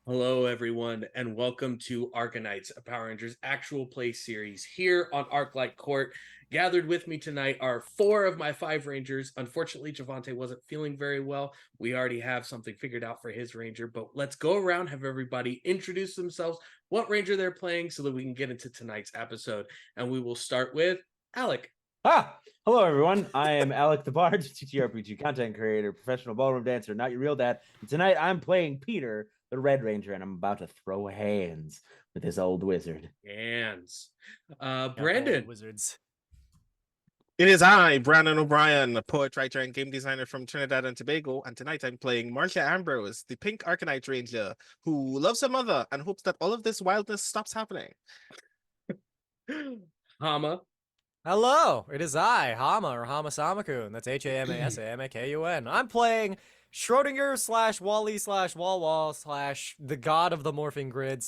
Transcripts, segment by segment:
Hello, everyone, and welcome to ArcaKnights, a Power Rangers actual play series here on Arclight Court. Gathered with me tonight are four of my five Rangers. Unfortunately, Javante wasn't feeling very well. We already have something figured out for his Ranger, but let's go around, have everybody introduce themselves, what Ranger they're playing, so that we can get into tonight's episode. And we will start with Alec. Hello everyone. I am Alec the Bard, TTRPG content creator, professional ballroom dancer, not your real dad. And tonight I'm playing Peter, the Red Ranger, and I'm about to throw hands with this old wizard. Hands. Brandon. Wizards. It is I, Brandon O'Brien, a poet, writer, and game designer from Trinidad and Tobago, and tonight I'm playing Marcia Ambrose, the pink Arcanite Ranger, who loves her mother and hopes that all of this wildness stops happening. Hama. Hello, it is I, Hama or Hama Samakun. That's HamasAmakun. I'm playing Schrodinger / Wally / Wall / the god of the Morphing Grid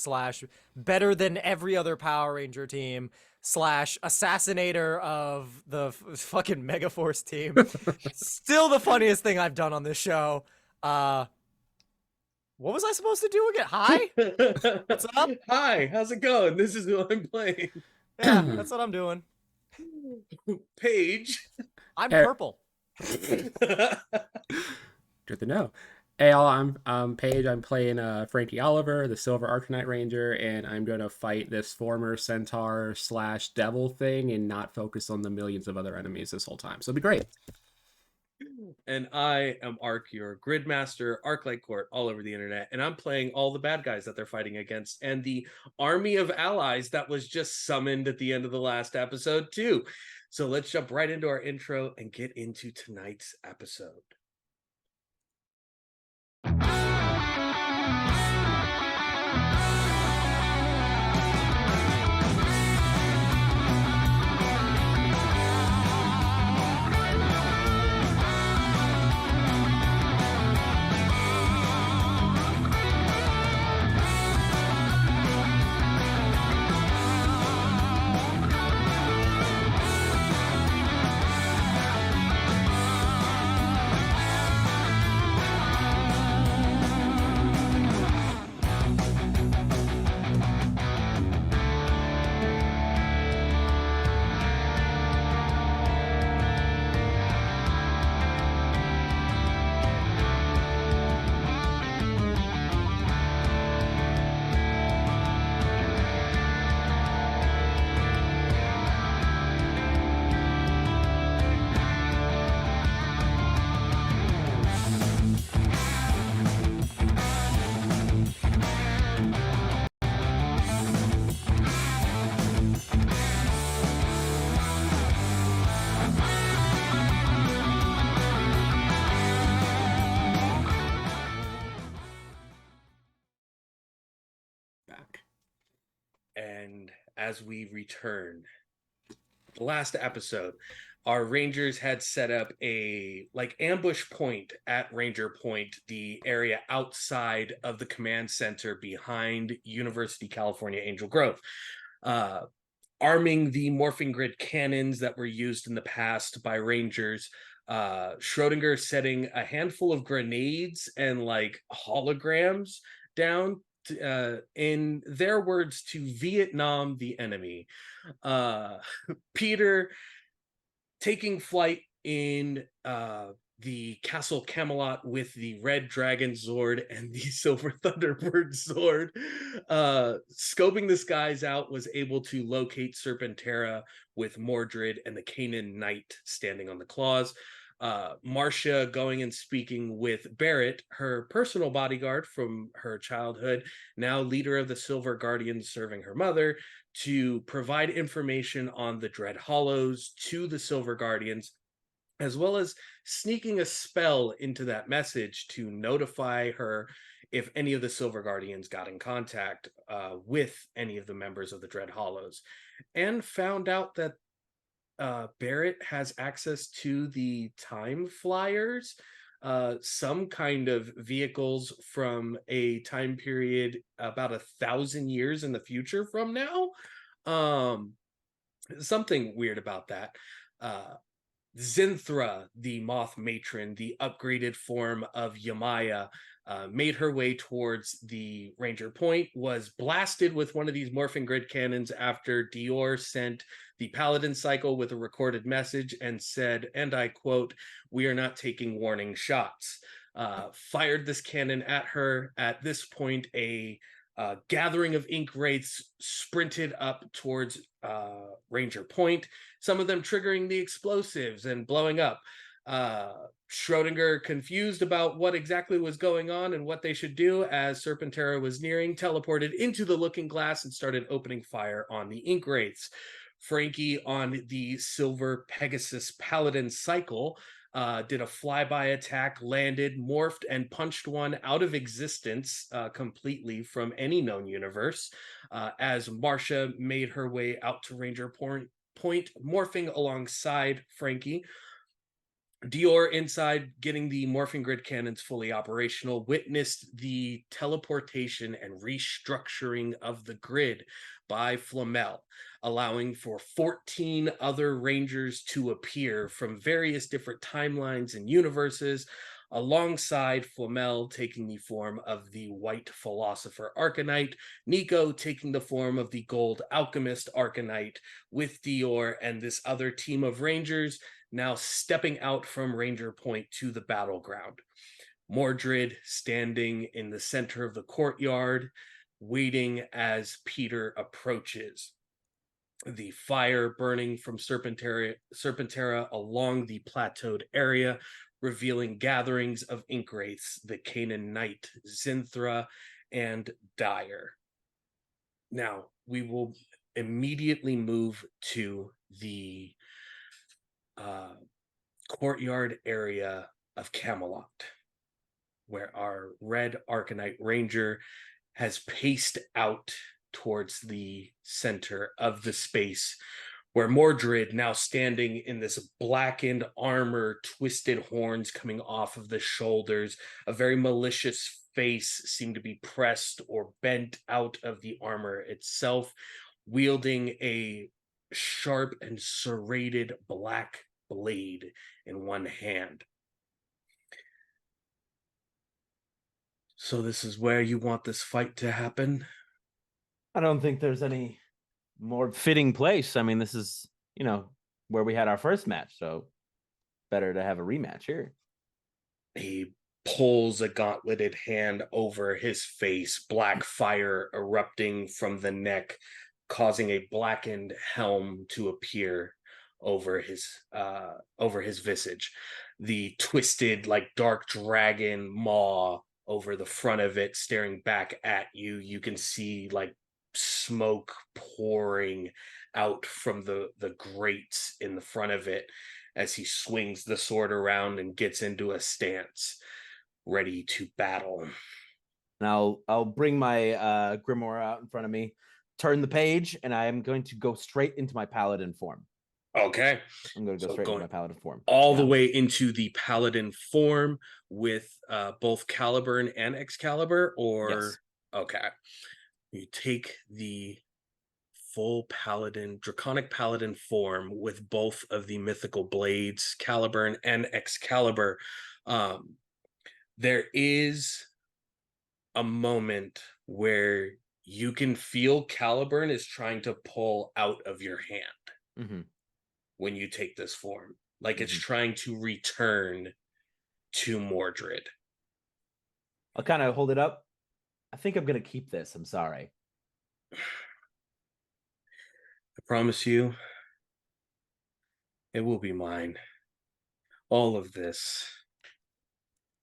/ better than every other Power Ranger team / assassinator of the fucking Megaforce team. Still the funniest thing I've done on this show. What was I supposed to do again? Hi? What's up? Hi, how's it going? This is who I'm playing. Yeah, that's what I'm doing. Paige. I'm purple. Good to know. Hey, all, I'm Paige. I'm playing Frankie Oliver, the Silver Arclight Ranger, and I'm going to fight this former centaur / devil thing and not focus on the millions of other enemies this whole time. So it'll be great. And I am Arc, your Gridmaster, Arclight Court, all over the internet, and I'm playing all the bad guys that they're fighting against, and the army of allies that was just summoned at the end of the last episode, too. So let's jump right into our intro and get into tonight's episode. And as we return, the last episode, our Rangers had set up a ambush point at Ranger Point, the area outside of the command center behind University California Angel Grove, arming the Morphing Grid cannons that were used in the past by Rangers. Schrodinger setting a handful of grenades and holograms down, in their words, to Vietnam the enemy. Peter taking flight in the Castle Camelot with the Red Dragon Zord and the Silver Thunderbird Zord, scoping the skies out, was able to locate Serpentera with Mordred and the Canaan Knight standing on the claws. Marcia going and speaking with Barrett, her personal bodyguard from her childhood, now leader of the Silver Guardians serving her mother, to provide information on the Dread Hollows to the Silver Guardians, as well as sneaking a spell into that message to notify her if any of the Silver Guardians got in contact with any of the members of the Dread Hollows, and found out that Barrett has access to the Time Flyers, some kind of vehicles from a time period about 1,000 years in the future from now. Something weird about that. Zinthra, the moth matron, the upgraded form of Yamaya, made her way towards the Ranger Point, was blasted with one of these Morphing Grid cannons after Dior sent the Paladin cycle with a recorded message and said, and I quote, "We are not taking warning shots." Fired this cannon at her. At this point, a gathering of ink wraiths sprinted up towards Ranger Point, some of them triggering the explosives and blowing up. Schrodinger, confused about what exactly was going on and what they should do as Serpentera was nearing, teleported into the looking glass and started opening fire on the ink wraiths. Frankie, on the Silver Pegasus Paladin cycle, did a flyby attack, landed, morphed, and punched one out of existence completely from any known universe. As Marcia made her way out to Ranger Point, morphing alongside Frankie. Dior, inside getting the Morphing Grid cannons fully operational, witnessed the teleportation and restructuring of the grid by Flamel, allowing for 14 other Rangers to appear from various different timelines and universes, alongside Flamel taking the form of the White Philosopher ArcaKnight, Nico taking the form of the Gold Alchemist ArcaKnight, with Dior and this other team of Rangers now stepping out from Ranger Point to the battleground. Mordred standing in the center of the courtyard, waiting as Peter approaches. The fire burning from Serpentera along the plateaued area, revealing gatherings of ink wraiths, the Canaan Knight, Zinthra, and Dire. Now, we will immediately move to the courtyard area of Camelot, where our red ArcaKnight Ranger has paced out towards the center of the space, where Mordred, now standing in this blackened armor, twisted horns coming off of the shoulders, a very malicious face seemed to be pressed or bent out of the armor itself, wielding a sharp and serrated black blade in one hand. So this is where you want this fight to happen? I don't think there's any more fitting place. I mean, this is, where we had our first match, so better to have a rematch here. He pulls a gauntleted hand over his face, black fire erupting from the neck, causing a blackened helm to appear over his visage. The twisted, like, dark dragon maw over the front of it, staring back at you. You can see, like, smoke pouring out from the grates in the front of it as he swings the sword around and gets into a stance, ready to battle. And I'll bring my grimoire out in front of me, turn the page, and I am going to go straight into my paladin form. Okay. I'm going to go straight into my paladin form. All the way into the paladin form with both Caliburn and Excalibur, or? Yes. Okay. You take the full paladin, draconic paladin form with both of the mythical blades, Caliburn and Excalibur. There is a moment where you can feel Caliburn is trying to pull out of your hand when you take this form. Like it's trying to return to Mordred. I'll kind of hold it up. I think I'm going to keep this. I'm sorry. I promise you, it will be mine. All of this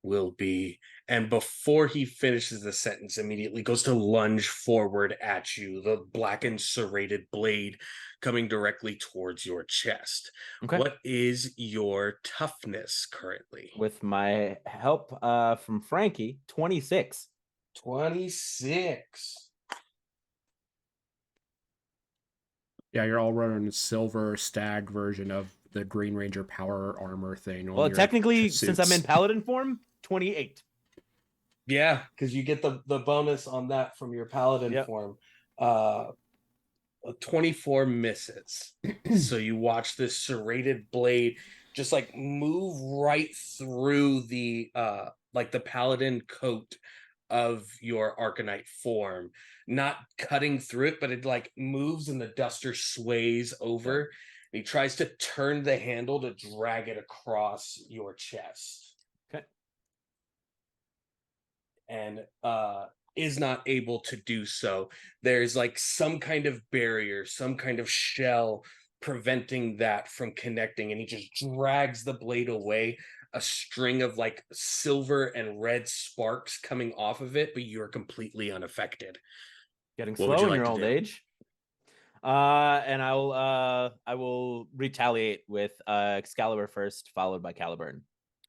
will be. And before he finishes the sentence, immediately goes to lunge forward at you, the blackened serrated blade coming directly towards your chest. Okay. What is your toughness currently? With my help from Frankie, 26. 26. Yeah, you're all running a silver stag version of the Green Ranger power armor thing. Well, technically, since I'm in paladin form, 28. Yeah, because you get the bonus on that from your paladin form. 24 misses. So you watch this serrated blade just like move right through the like the paladin coat of your Arcanite form, not cutting through it, but it like moves and the duster sways over. And he tries to turn the handle to drag it across your chest. Okay. And is not able to do so. There's like some kind of barrier, some kind of shell preventing that from connecting, and he just drags the blade away, a string of like silver and red sparks coming off of it, but you're completely unaffected. Getting What would slow you in like your to old do? age. And I will retaliate with Excalibur first, followed by Caliburn.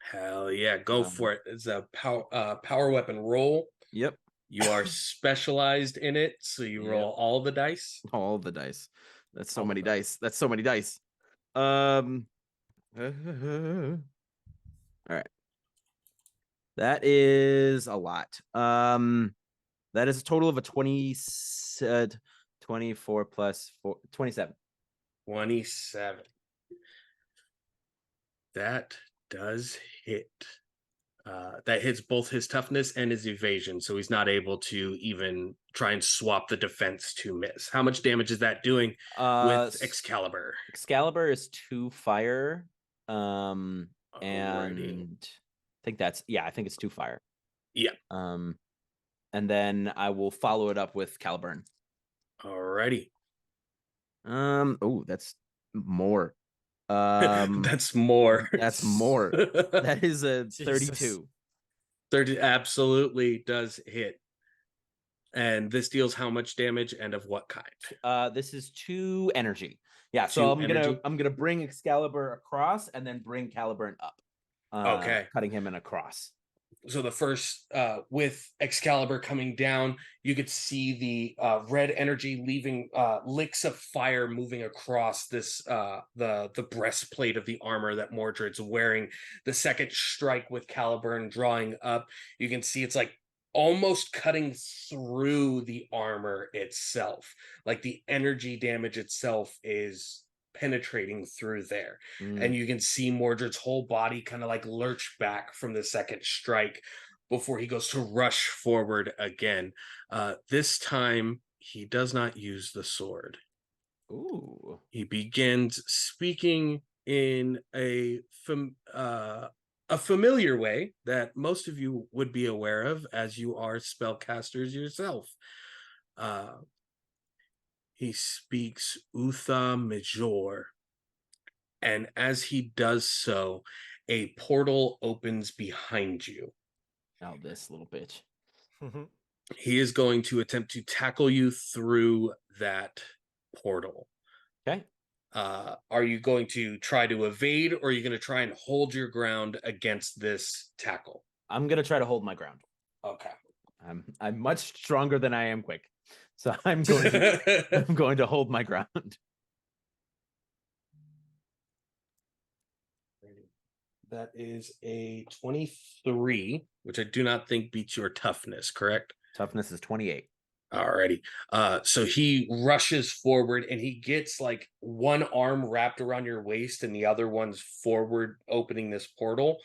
Hell yeah, go for it. It's a power weapon roll. Yep. You are specialized in it, so you roll all the dice. All the dice. That's so All the many dice. dice. That's so many dice. All right. That is a lot. That is a total of a 24 plus 4, 27. 27. That does hit. That hits both his toughness and his evasion, so he's not able to even try and swap the defense to miss. How much damage is that doing with Excalibur? Excalibur is 2 fire. Alrighty. And I think it's 2 fire. Yeah. And then I will follow it up with Caliburn. Alrighty. Oh, that's more. That's more. That's more. That is a 32. 30 absolutely does hit. And this deals how much damage and of what kind? This is 2 energy. Yeah, so I'm gonna bring Excalibur across and then bring Caliburn up. Okay. Cutting him in a cross. So the first with Excalibur coming down, you could see the red energy leaving licks of fire moving across this the breastplate of the armor that Mordred's wearing. The second strike with Caliburn drawing up, you can see it's like almost cutting through the armor itself. Like the energy damage itself is penetrating through there. And you can see Mordred's whole body kind of like lurch back from the second strike before he goes to rush forward again. This time he does not use the sword. Ooh. He begins speaking in a familiar way that most of you would be aware of, as you are spellcasters yourself. He speaks Utha Major, and as he does so, a portal opens behind you. Oh, this little bitch. He is going to attempt to tackle you through that portal. Okay. Are you going to try to evade, or are you going to try and hold your ground against this tackle? I'm gonna try to hold my ground. Okay. I'm much stronger than I am quick, so I'm going to hold my ground. That is a 23, which I do not think beats your toughness, correct? Toughness is 28. Alrighty. So he rushes forward and he gets like one arm wrapped around your waist and the other one's forward opening this portal.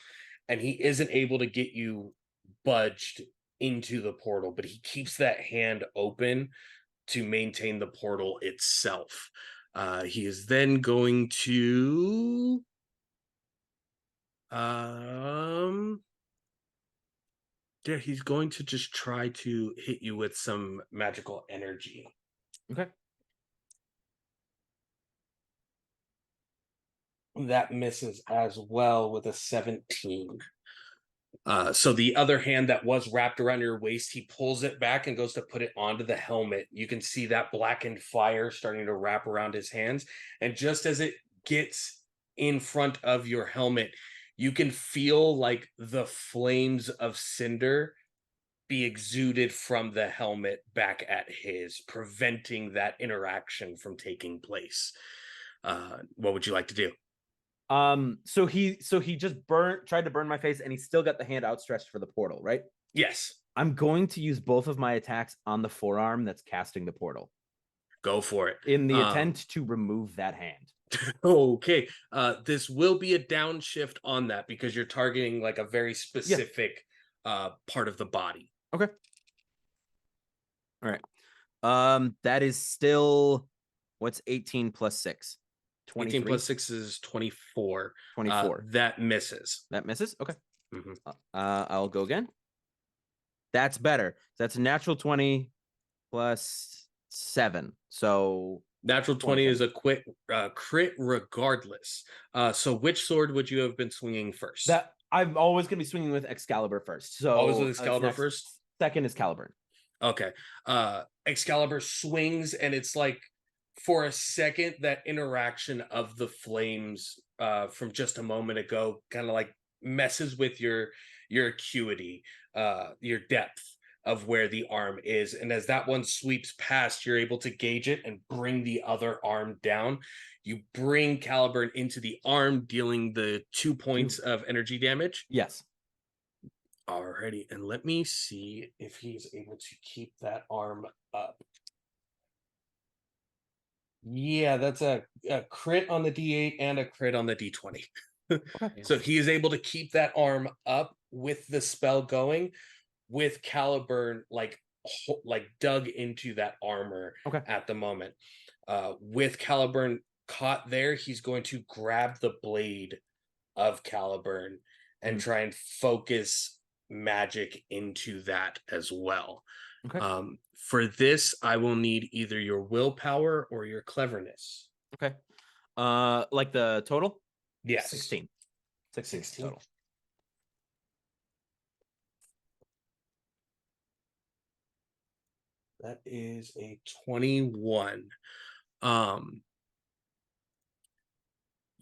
And he isn't able to get you budged into the portal, but he keeps that hand open to maintain the portal itself. He is then going to he's going to just try to hit you with some magical energy. Okay. That misses as well with a 17. So the other hand that was wrapped around your waist, he pulls it back and goes to put it onto the helmet. You can see that blackened fire starting to wrap around his hands. And just as it gets in front of your helmet, you can feel like the flames of cinder be exuded from the helmet back at his, preventing that interaction from taking place. What would you like to do? So he just tried to burn my face, and he still got the hand outstretched for the portal, right? Yes. I'm going to use both of my attacks on the forearm that's casting the portal. Go for it. In the attempt to remove that hand. Okay. This will be a downshift on that because you're targeting like a very specific part of the body. Okay. All right. That is still what's 18 plus 6? 18 plus 6 is 24. 24. That misses. That misses? Okay. Mhm. I'll go again. That's better. That's a natural 20 plus 7. So Natural 20 is a crit regardless. So which sword would you have been swinging first? that I'm always gonna be swinging with Excalibur first. So Always with it's Excalibur next. first? Second is Caliburn. Okay. Excalibur swings, and it's like for a second that interaction of the flames from just a moment ago kind of like messes with your acuity, your depth of where the arm is. And as that one sweeps past, you're able to gauge it and bring the other arm down. You bring Caliburn into the arm, dealing the 2 points of energy damage. Yes. Alrighty, and let me see if he's able to keep that arm up. Yeah, that's a crit on the D8 and a crit on the D20. Okay. So he is able to keep that arm up with the spell going, with Caliburn like dug into that armor Okay. at the moment. With Caliburn caught there, he's going to grab the blade of Caliburn and try and focus magic into that as well. Okay. For this, I will need either your willpower or your cleverness. Okay. Like the total? Yes. 16. 16 total. That is a 21.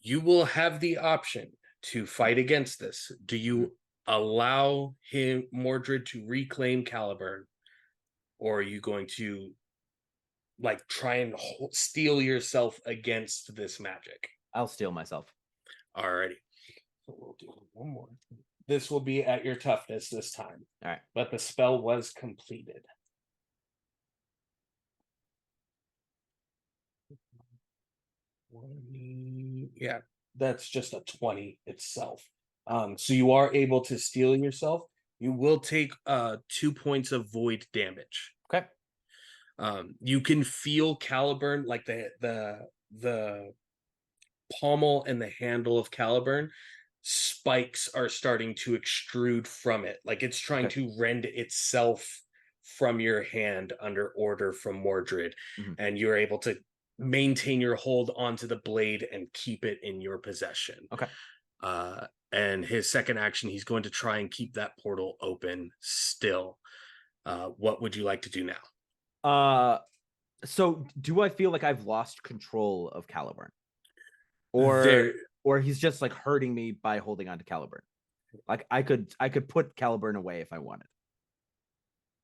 You will have the option to fight against this. Do you allow Mordred to reclaim Caliburn, or are you going to like try and steel yourself against this magic? I'll steal myself. Alrighty. So we'll do one more. This will be at your toughness this time. All right. But the spell was completed. Yeah, that's just a 20 itself. So you are able to steel yourself. You will take 2 points of void damage. Okay. You can feel Caliburn, like the pommel and the handle of Caliburn spikes are starting to extrude from it, like it's trying to rend itself from your hand under order from Mordred. And you're able to maintain your hold onto the blade and keep it in your possession. Okay. And his second action, he's going to try and keep that portal open still. What would you like to do now? So do I feel like I've lost control of Caliburn? Or he's just like hurting me by holding on to Caliburn? Like I could put Caliburn away if I wanted.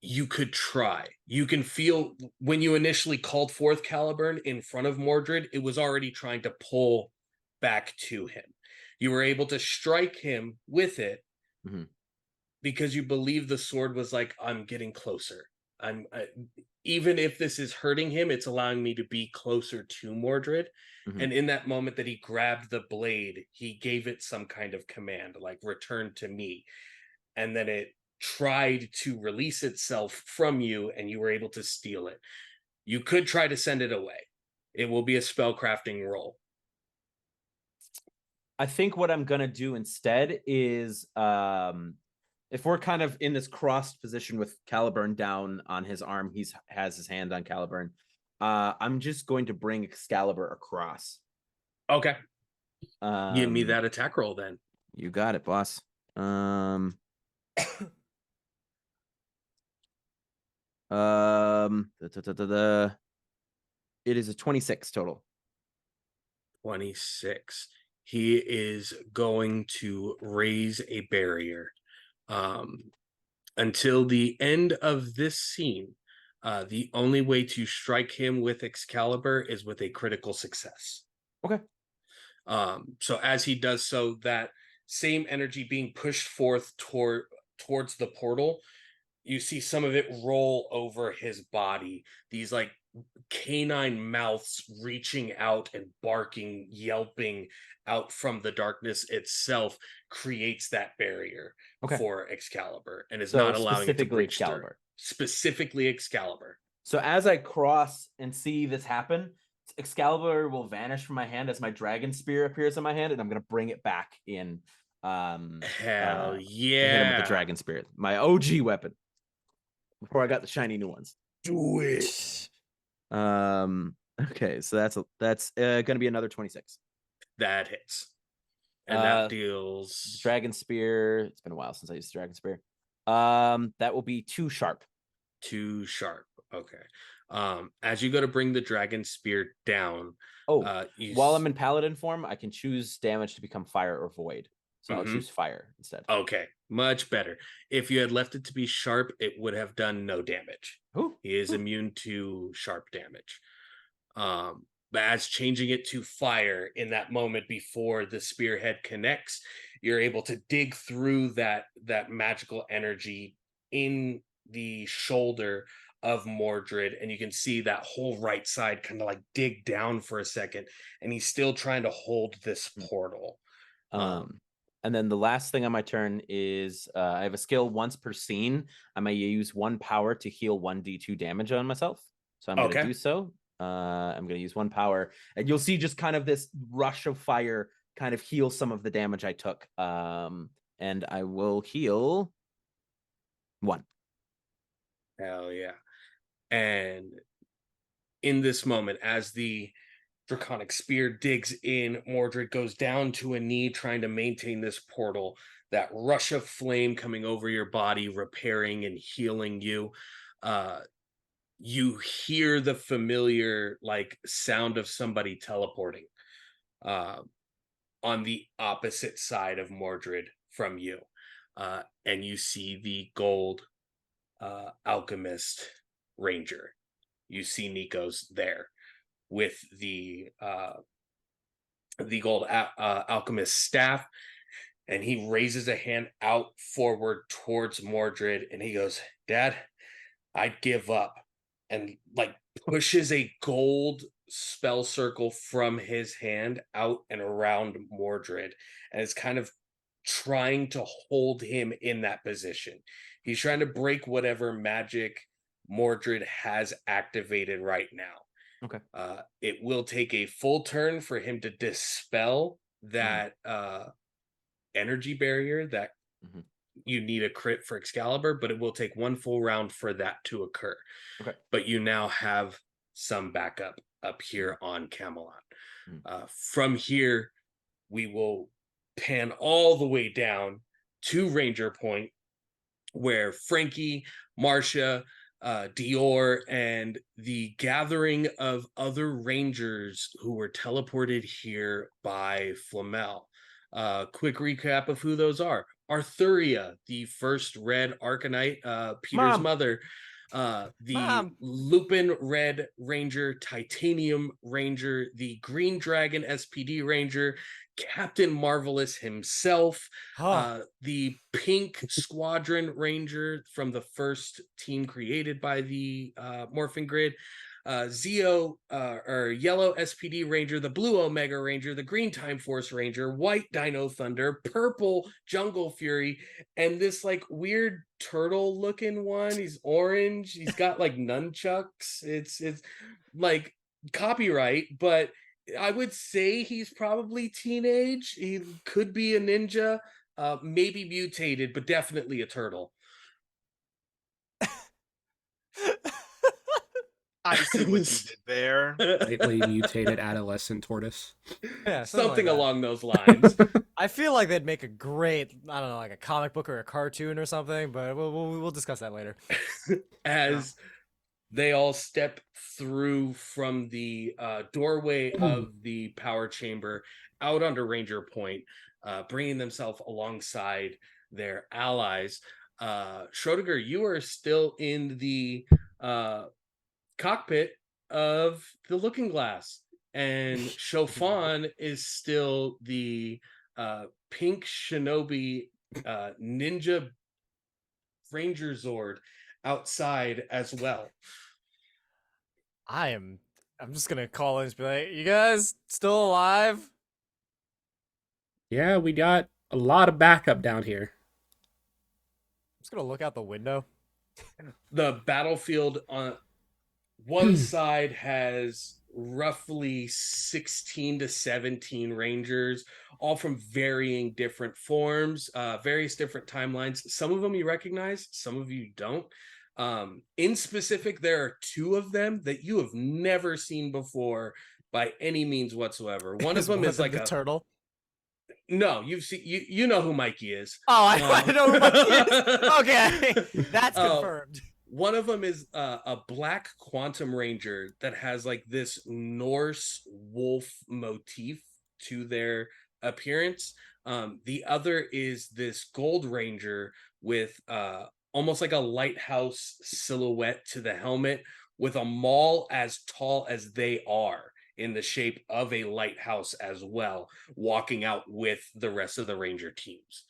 You could try. You can feel when you initially called forth Caliburn in front of Mordred, it was already trying to pull back to him. You were able to strike him with it because you believe the sword was like, I'm getting closer. Even if this is hurting him, it's allowing me to be closer to Mordred. And in that moment that he grabbed the blade, he gave it some kind of command, like return to me. And then it tried to release itself from you, and you were able to steal it. You could try to send it away. It will be a spellcrafting roll. I think what I'm gonna do instead is, if we're kind of in this crossed position with Caliburn down on his arm, has his hand on Caliburn. I'm just going to bring Excalibur across. Okay. Give me that attack roll then. You got it, boss. It is a 26 total. 26. He is going to raise a barrier. Until the end of this scene, the only way to strike him with Excalibur is with a critical success. Okay. So as he does so, that same energy being pushed forth towards the portal, you see some of it roll over his body. These like canine mouths reaching out and barking, yelping out from the darkness itself creates that barrier Okay. for Excalibur and is So not allowing it to specifically breach through. Excalibur. Specifically Excalibur. So as I cross and see this happen, Excalibur will vanish from my hand as my dragon spear appears in my hand, and I'm gonna bring it back in. Hell To yeah. hit him with the dragon spear, my OG weapon. Before I got the shiny new ones. Do it. Okay, so that's gonna be another 26. That hits. And that deals dragon spear. It's been a while since I used the dragon spear. That will be 2 sharp. 2 sharp. Okay. As you go to bring the dragon spear down. While I'm in paladin form, I can choose damage to become fire or void. So I'll choose fire instead. Okay, much better. If you had left it to be sharp, it would have done no damage. He is immune to sharp damage. But as changing it to fire in that moment before the spearhead connects, you're able to dig through that magical energy in the shoulder of Mordred, and you can see that whole right side kind of like dig down for a second, and he's still trying to hold this portal. And then the last thing on my turn is I have a skill once per scene. I may use 1 power to heal 1d2 damage on myself. So I'm going to do so. I'm going to use 1 power. And you'll see just kind of this rush of fire kind of heal some of the damage I took. And I will heal 1. Hell yeah. And in this moment, as the Draconic Spear digs in, Mordred goes down to a knee trying to maintain this portal. That rush of flame coming over your body, repairing and healing you. You hear the familiar like sound of somebody teleporting on the opposite side of Mordred from you. And you see the gold alchemist ranger. You see Nico's there with the gold alchemist staff, and he raises a hand out forward towards Mordred, and he goes, "Dad, I'd give up," and like pushes a gold spell circle from his hand out and around Mordred, and is kind of trying to hold him in that position. He's trying to break whatever magic Mordred has activated right now. Okay. It will take a full turn for him to dispel that energy barrier that you need a crit for Excalibur, but it will take 1 full round for that to occur. Okay. But you now have some backup up here on Camelot. From here, we will pan all the way down to Ranger Point, where Frankie, Marcia, Dior, and the gathering of other rangers who were teleported here by Flamel. Quick recap of who those are. Arthuria, the first red ArcaKnight, Peter's mother. The Lupin Red Ranger, Titanium Ranger, the Green Dragon SPD Ranger, Captain Marvelous himself, the Pink Squadron Ranger from the first team created by the Morphing Grid, Zeo or Yellow SPD Ranger, the Blue Omega Ranger, the Green Time Force Ranger, White Dino Thunder, Purple Jungle Fury, and this like weird turtle looking one. He's orange. He's got like nunchucks. It's like copyright, but I would say he's probably teenage. He could be a ninja, maybe mutated, but definitely a turtle. I see what you did there. Lately mutated adolescent tortoise. Yeah, something like along those lines. I feel like they'd make a great, I don't know, like a comic book or a cartoon or something, but we'll discuss that later. As they all step through from the doorway of the power chamber out onto Ranger Point, bringing themselves alongside their allies. Schrodinger, you are still in the cockpit of the Looking Glass, and Chofan is still the pink shinobi ninja ranger zord outside as well. I'm just gonna call in and be like, you guys still alive? I'm Yeah, we got a lot of backup down here. just gonna look out the window. The battlefield on one side has roughly 16 to 17 rangers, all from varying different forms, various different timelines. Some of them you recognize, some of you don't. In specific, there are two of them that you have never seen before by any means whatsoever. One of them is like the a turtle. no, you've seen you know who Mikey is. Oh, I know who Mikey is. Okay, that's confirmed. One of them is a black quantum ranger that has like this Norse wolf motif to their appearance. The other is this gold ranger with almost like a lighthouse silhouette to the helmet, with a maul as tall as they are in the shape of a lighthouse as well, walking out with the rest of the ranger teams.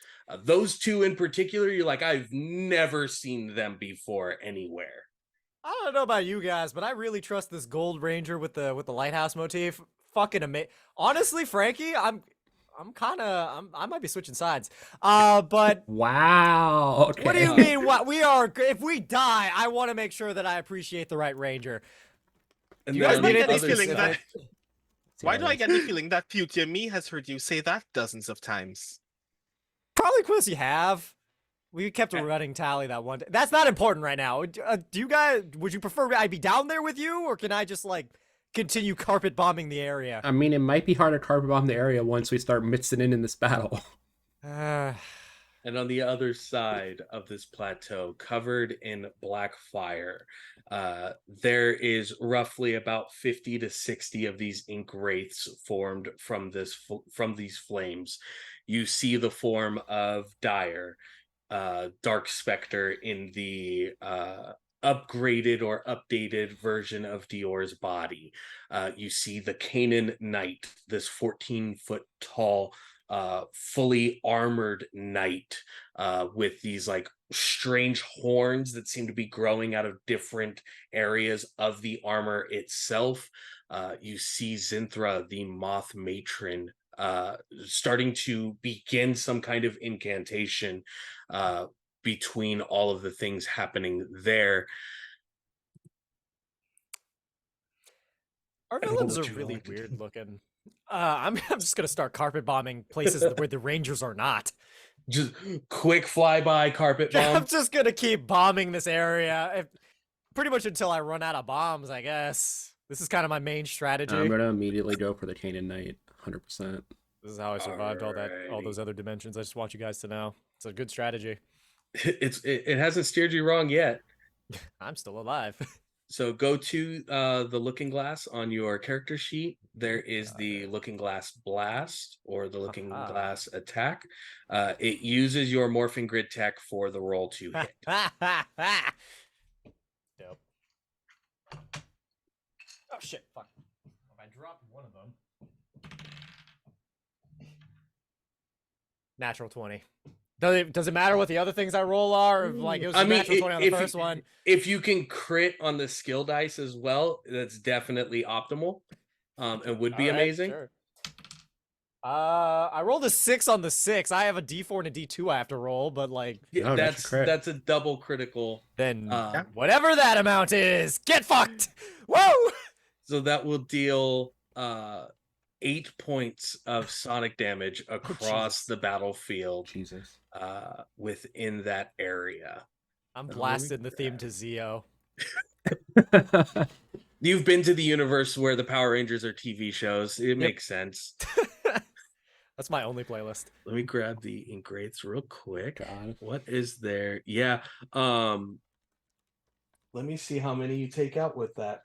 Those two in particular, you're like, I've never seen them before anywhere. I don't know about you guys, but I really trust this gold ranger with the lighthouse motif. Fucking amazing. Honestly, Frankie, I might be switching sides. But Wow. Okay. what do you mean? What we are? If we die, I want to make sure that I appreciate the right ranger. And You guys then need the any other feeling side- that- Why do I get the feeling that future me has heard you say that dozens of times? Probably because you have. We kept a running tally that one. That's not important right now. Do you guys? Would you prefer I be down there with you, or can I just like continue carpet bombing the area? I mean, it might be hard to carpet bomb the area once we start mixing in this battle. And on the other side of this plateau, covered in black fire, there is roughly about 50 to 60 of these ink wraiths formed from these flames. You see the form of Dire, Dark Spectre in the upgraded or updated version of Dior's body. You see the Canaan Knight, this 14-foot tall, fully armored knight with these like strange horns that seem to be growing out of different areas of the armor itself. You see Zinthra, the moth matron, starting to begin some kind of incantation between all of the things happening there. Our I don't know villains what are you really want to weird do. looking. I'm just gonna start carpet bombing places where the rangers are not. Just quick flyby carpet I'm bomb. just gonna keep bombing this area, pretty much until I run out of bombs. I guess this is kind of my main strategy. I'm gonna immediately go for the Canaan Knight, 100%. This is how I survived all Alrighty. those other dimensions. I just want you guys to know it's a good strategy. It hasn't steered you wrong yet. I'm still alive. So go to the looking glass on your character sheet. There is the looking glass blast or the looking Aha. glass attack. It uses your morphing grid tech for the roll to hit. Dope. Oh shit! Fuck! I dropped one of them. Natural 20. Does it matter what the other things I roll are? Or, like it was a natural 20 on the first one. If you can crit on the skill dice as well, that's definitely optimal, and would be All right, amazing. sure. I rolled a 6 on the 6. I have a D4 and a D2 I have to roll, but like Yeah, Oh, that's a crit. that's a double critical. then Yeah. whatever that amount is, get fucked. Woo! So that will deal 8 points of sonic damage across Jesus. the battlefield Jesus. within that area. I'm Oh, blasting the theme to Zeo. You've been to the universe where the Power Rangers are TV shows. It makes sense. That's my only playlist. Let me grab the ink wraiths real quick. God. What is there? Yeah. Let me see how many you take out with that.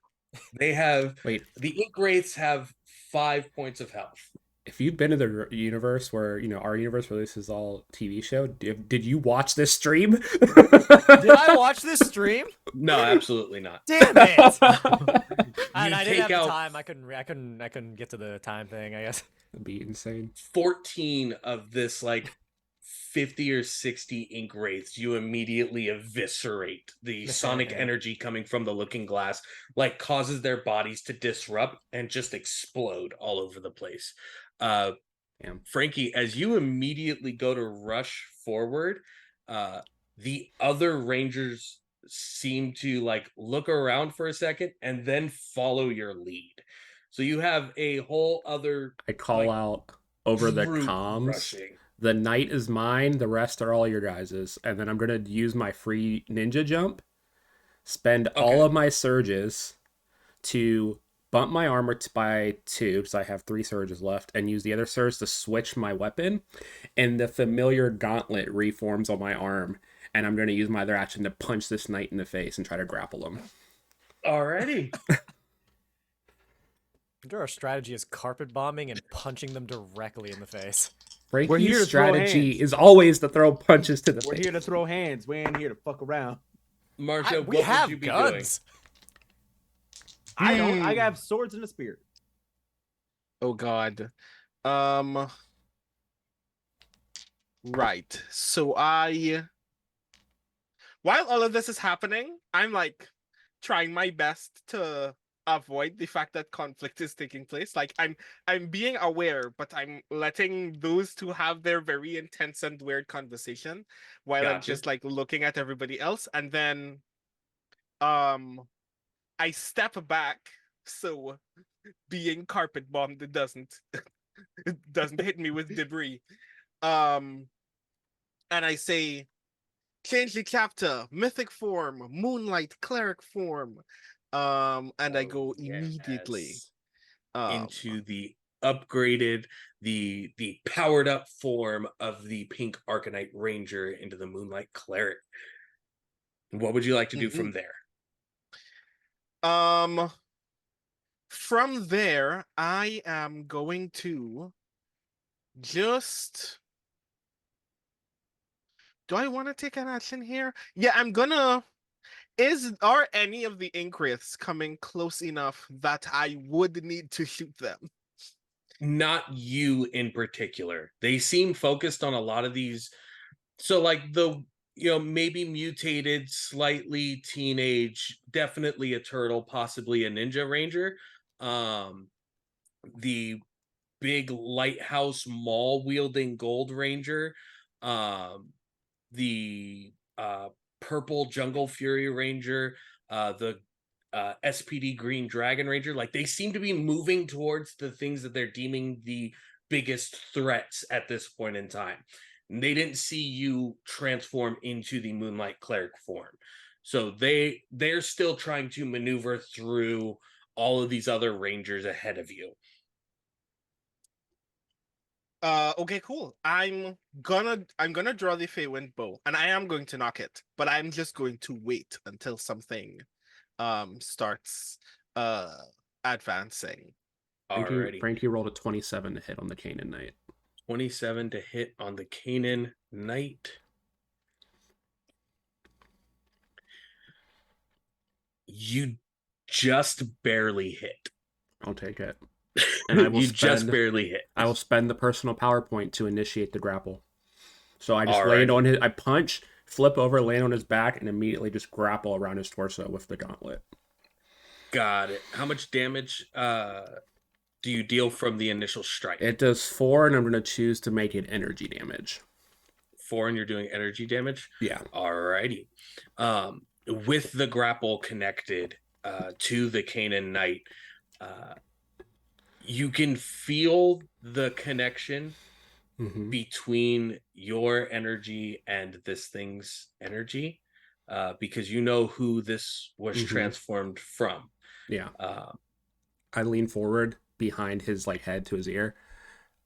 They have Wait, the ink wraiths have 5 points of health. if you've been to the universe where, our universe where this is all TV show, did you watch this stream? Did I watch this stream? No, absolutely not. Damn it! And You I didn't have take the out time. I couldn't get to the time thing, I guess. That'd be insane. 14 of this like 50 or 60 ink wraiths, you immediately eviscerate. The sonic energy coming from the looking glass like causes their bodies to disrupt and just explode all over the place. Frankie, as you immediately go to rush forward, the other rangers seem to like look around for a second and then follow your lead. So you have a whole other I call out over the group comms. rushing. The knight is mine. The rest are all your guys's. And then I'm gonna use my free ninja jump, spend all of my surges to bump my armor by 2 because I have 3 surges left, and use the other surge to switch my weapon. And the familiar gauntlet reforms on my arm, and I'm going to use my other action to punch this knight in the face and try to grapple him. Alrighty. Our strategy is carpet bombing and punching them directly in the face. Frankie's strategy is always to throw punches to the face. We're here to throw hands. We ain't here to fuck around. Marcia, We what have would you be guns. I don't. I have swords and a spear. Oh God. Right. So while all of this is happening, I'm like trying my best to avoid the fact that conflict is taking place. Like I'm being aware, but I'm letting those two have their very intense and weird conversation while I'm just like looking at everybody else. And then I step back so being carpet bombed it doesn't hit me with debris. And I say, change the chapter, mythic form, moonlight cleric form. And I go immediately into the upgraded, the powered up form of the pink Arcanite Ranger into the Moonlight Cleric. What would you like to do from there? From there, I am going to just... Do I want to take an action here? Yeah, I'm gonna... Are any of the ink wraiths coming close enough that I would need to shoot them? Not you in particular. They seem focused on a lot of these. So like the, maybe mutated, slightly teenage, definitely a turtle, possibly a ninja ranger. The big lighthouse mall wielding gold ranger. The purple jungle fury ranger, the SPD green dragon ranger. Like they seem to be moving towards the things that they're deeming the biggest threats at this point in time. And they didn't see you transform into the moonlight cleric form, so they're still trying to maneuver through all of these other rangers ahead of you. Okay, cool. I'm gonna draw the Feywind bow, and I am going to knock it, but I'm just going to wait until something starts advancing. Alrighty. Frankie rolled a 27 to hit on the Canaan Knight. 27 to hit on the Canaan Knight. You just barely hit. I'll take it. And I will just barely hit. I will spend the personal power point to initiate the grapple. So I just land on I punch, flip over, land on his back, and immediately just grapple around his torso with the gauntlet. Got it. How much damage do you deal from the initial strike? It does 4, and I'm going to choose to make it energy damage. 4, and you're doing energy damage? Yeah. Alrighty. With the grapple connected to the Canaan Knight, you can feel the connection between your energy and this thing's energy, because you know who this was transformed from. Yeah. I lean forward behind his head to his ear.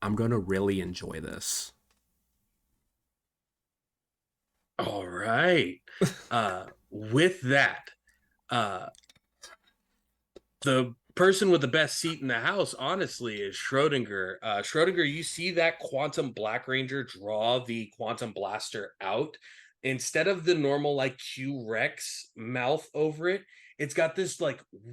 I'm gonna really enjoy this. All right. With that, the person with the best seat in the house, honestly, is Schrodinger. Schrodinger, you see that Quantum Black Ranger draw the Quantum Blaster out. Instead of the normal Q-Rex mouth over it, it's got this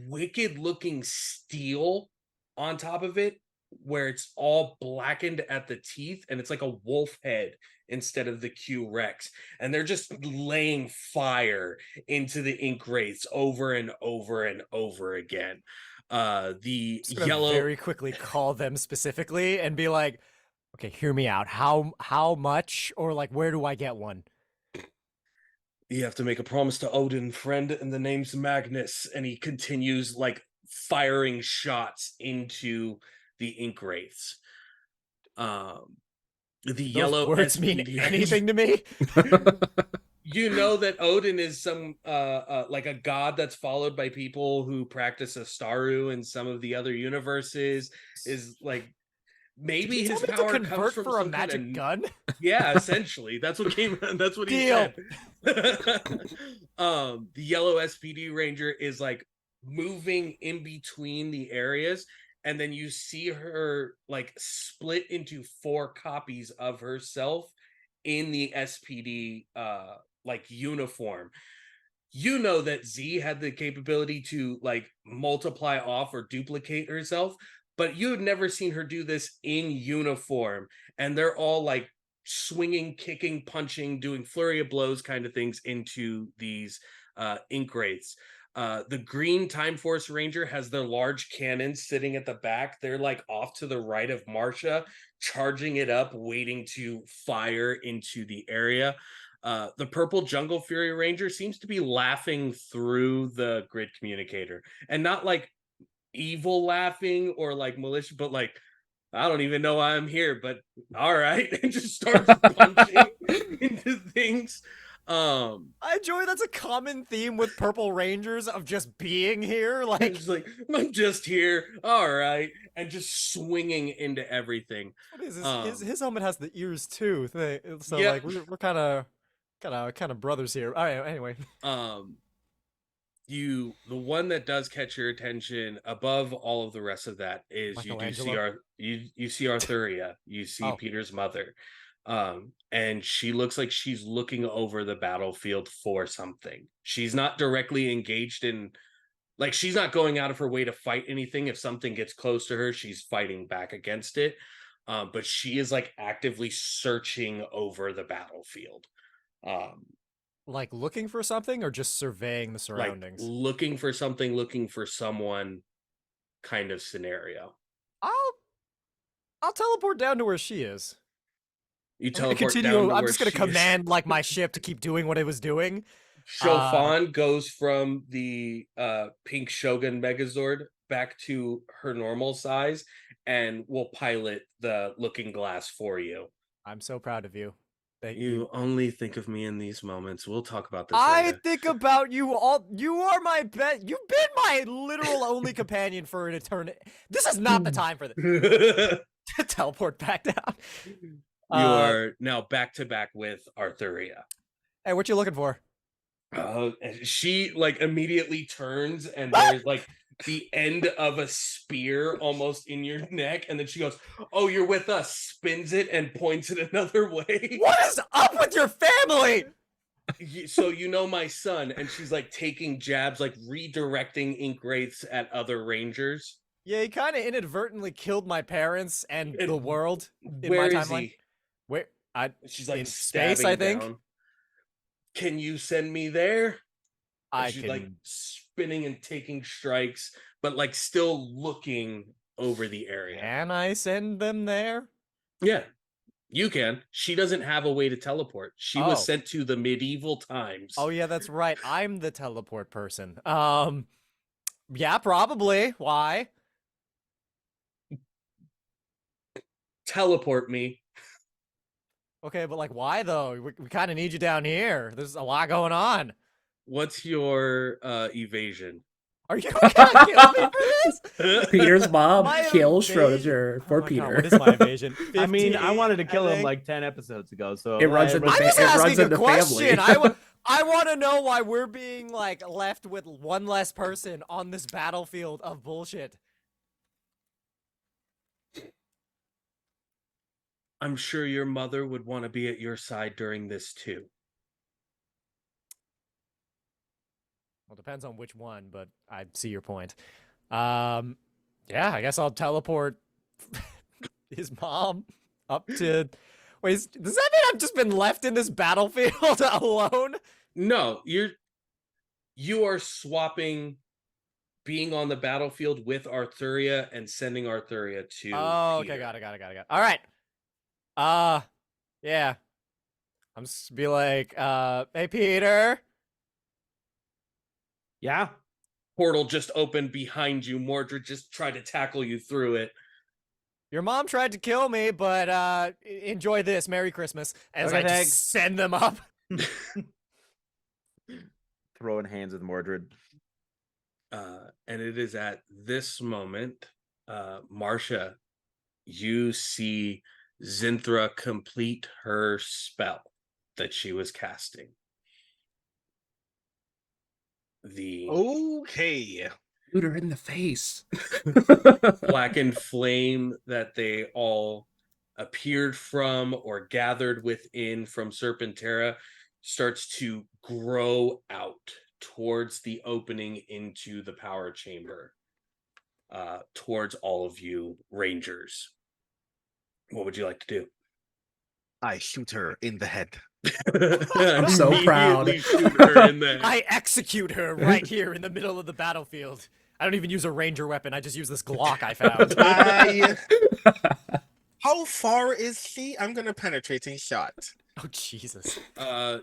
wicked looking steel on top of it where it's all blackened at the teeth, and it's like a wolf head instead of the Q Rex, and they're just laying fire into the ink wraiths over and over and over again. The Just gonna yellow very quickly call them specifically and be like, okay, hear me out. How much, or like, where do I get one? You have to make a promise to Odin, friend, and the name's Magnus. And he continues like firing shots into the ink wraiths. The Those yellow words mean SPD anything to me? You know that Odin is some like a god that's followed by people who practice Astaru in some of the other universes. Is like Did maybe you tell his me to power comes convert from for a some kind magic of gun? yeah, essentially. That's what came that's what he Deal. said. The yellow SPD Ranger is like moving in between the areas, and then you see her like split into 4 copies of herself in the SPD like uniform. You know that Z had the capability to like multiply off or duplicate herself, but you had never seen her do this in uniform. And they're all like swinging, kicking, punching, doing flurry of blows kind of things into these ink wraiths. The green Time Force Ranger has their large cannons sitting at the back. They're like off to the right of Marcia, charging it up, waiting to fire into the area. The purple Jungle Fury Ranger seems to be laughing through the grid communicator, and not like evil laughing or like malicious, but like, I don't even know why I'm here, but all right, and just starts punching into things. I enjoy that's a common theme with Purple Rangers of just being here. Like, just like, I'm just here, all right, and just swinging into everything. what is this? His helmet has the ears too. So Yeah. like we're kind of brothers here. All right. Anyway, The one that does catch your attention above all of the rest of that is you do see Michelangelo. you see Arthuria, you see Oh. Peter's mother, and she looks like she's looking over the battlefield for something. She's not directly engaged in, like, she's not going out of her way to fight anything. If something gets close to her, she's fighting back against it, but she is like actively searching over the battlefield. Like looking for something or just surveying the Like surroundings? looking for something, looking for someone kind of scenario. I'll teleport down to where she is. You I'm gonna teleport down continue. to I'm where just gonna she is. command like my ship to keep doing what it was doing. Chofan goes from the pink Shogun Megazord back to her normal size and will pilot the looking glass for you. I'm so proud of you. Thank You only think of me in these moments. We'll talk about this I later. think about you all. You are my best. You've been my literal only companion for an eternity. This is not the time for this. You Teleport back down. are now back to back with Arthuria. Hey, what you looking for? She like immediately turns and there's like the end of a spear almost in your neck, and then she goes, "Oh, you're with us," spins it and points it another way. What is up with your family? So you know my son, and she's like taking jabs, like redirecting ink wraiths at other rangers. Yeah, he kind of inadvertently killed my parents and And the world in where my is timeline. he? Where She's like in stabbing space, I think. down. Can you send me there? I She's can. like spinning and taking strikes, but like still looking over the area. Can I send them there? Yeah, you can. She doesn't have a way to teleport. She was Oh. sent to the medieval times. Oh yeah, that's right. I'm the teleport person. Yeah, probably. Why? Teleport me. Okay, but like, why though? We kind of need you down here. There's a lot going on. What's your evasion? Are you gonna kill me for this? Peter's mom My kills evasion- Schrodinger Oh for my Peter. God, what is my evasion? I mean, I 15, wanted to kill him think. like 10 episodes ago, so It runs in the I'm just it runs asking in a the question. family. I want to know why we're being like left with one less person on this battlefield of bullshit. I'm sure your mother would want to be at your side during this too. Well, depends on which one, but I see your point. Yeah, I guess I'll teleport his mom up to. Wait, does that mean I've just been left in this battlefield alone? No, you are swapping being on the battlefield with Arthuria and sending Arthuria to Oh, okay, Peter. got it. All right. Yeah. I'm just be like, hey Peter. Yeah. Portal just opened behind you. Mordred just tried to tackle you through it. Your mom tried to kill me, but enjoy this. Merry Christmas. As Okay, I thanks. just send them up. Throwing hands with Mordred. And it is at this moment, Marcia, you see Zinthra complete her spell that she was casting. The Okay. Shoot her in the face. blackened flame that they all appeared from or gathered within from Serpentera starts to grow out towards the opening into the power chamber, towards all of you Rangers. What would you like to do? I shoot her in the head. I'm so proud. Immediately shoot her in the head. I execute her right here in the middle of the battlefield. I don't even use a ranger weapon. I just use this Glock I found. How far is she? I'm gonna penetrating shot. Oh, Jesus.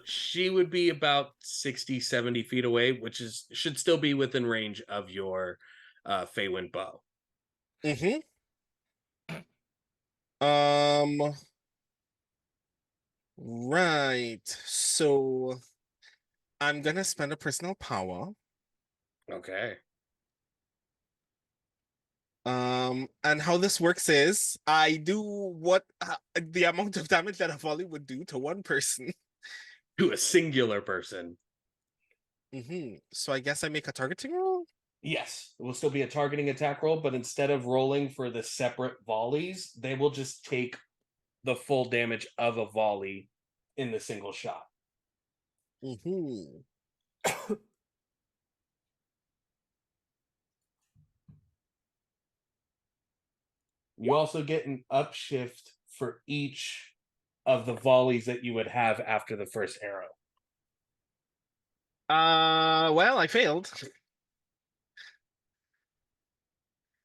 She would be about 60, 70 feet away, which should still be within range of your Feywind bow. Mm-hmm. Right. So I'm gonna spend a personal power. Okay. And how this works is I do what the amount of damage that a volley would do to one person. To a singular person. Mm-hmm. So I guess I make a targeting roll. Yes, it will still be a targeting attack roll, but instead of rolling for the separate volleys, they will just take the full damage of a volley in the single shot. Mm-hmm. You also get an upshift for each of the volleys that you would have after the first arrow. Well, I failed.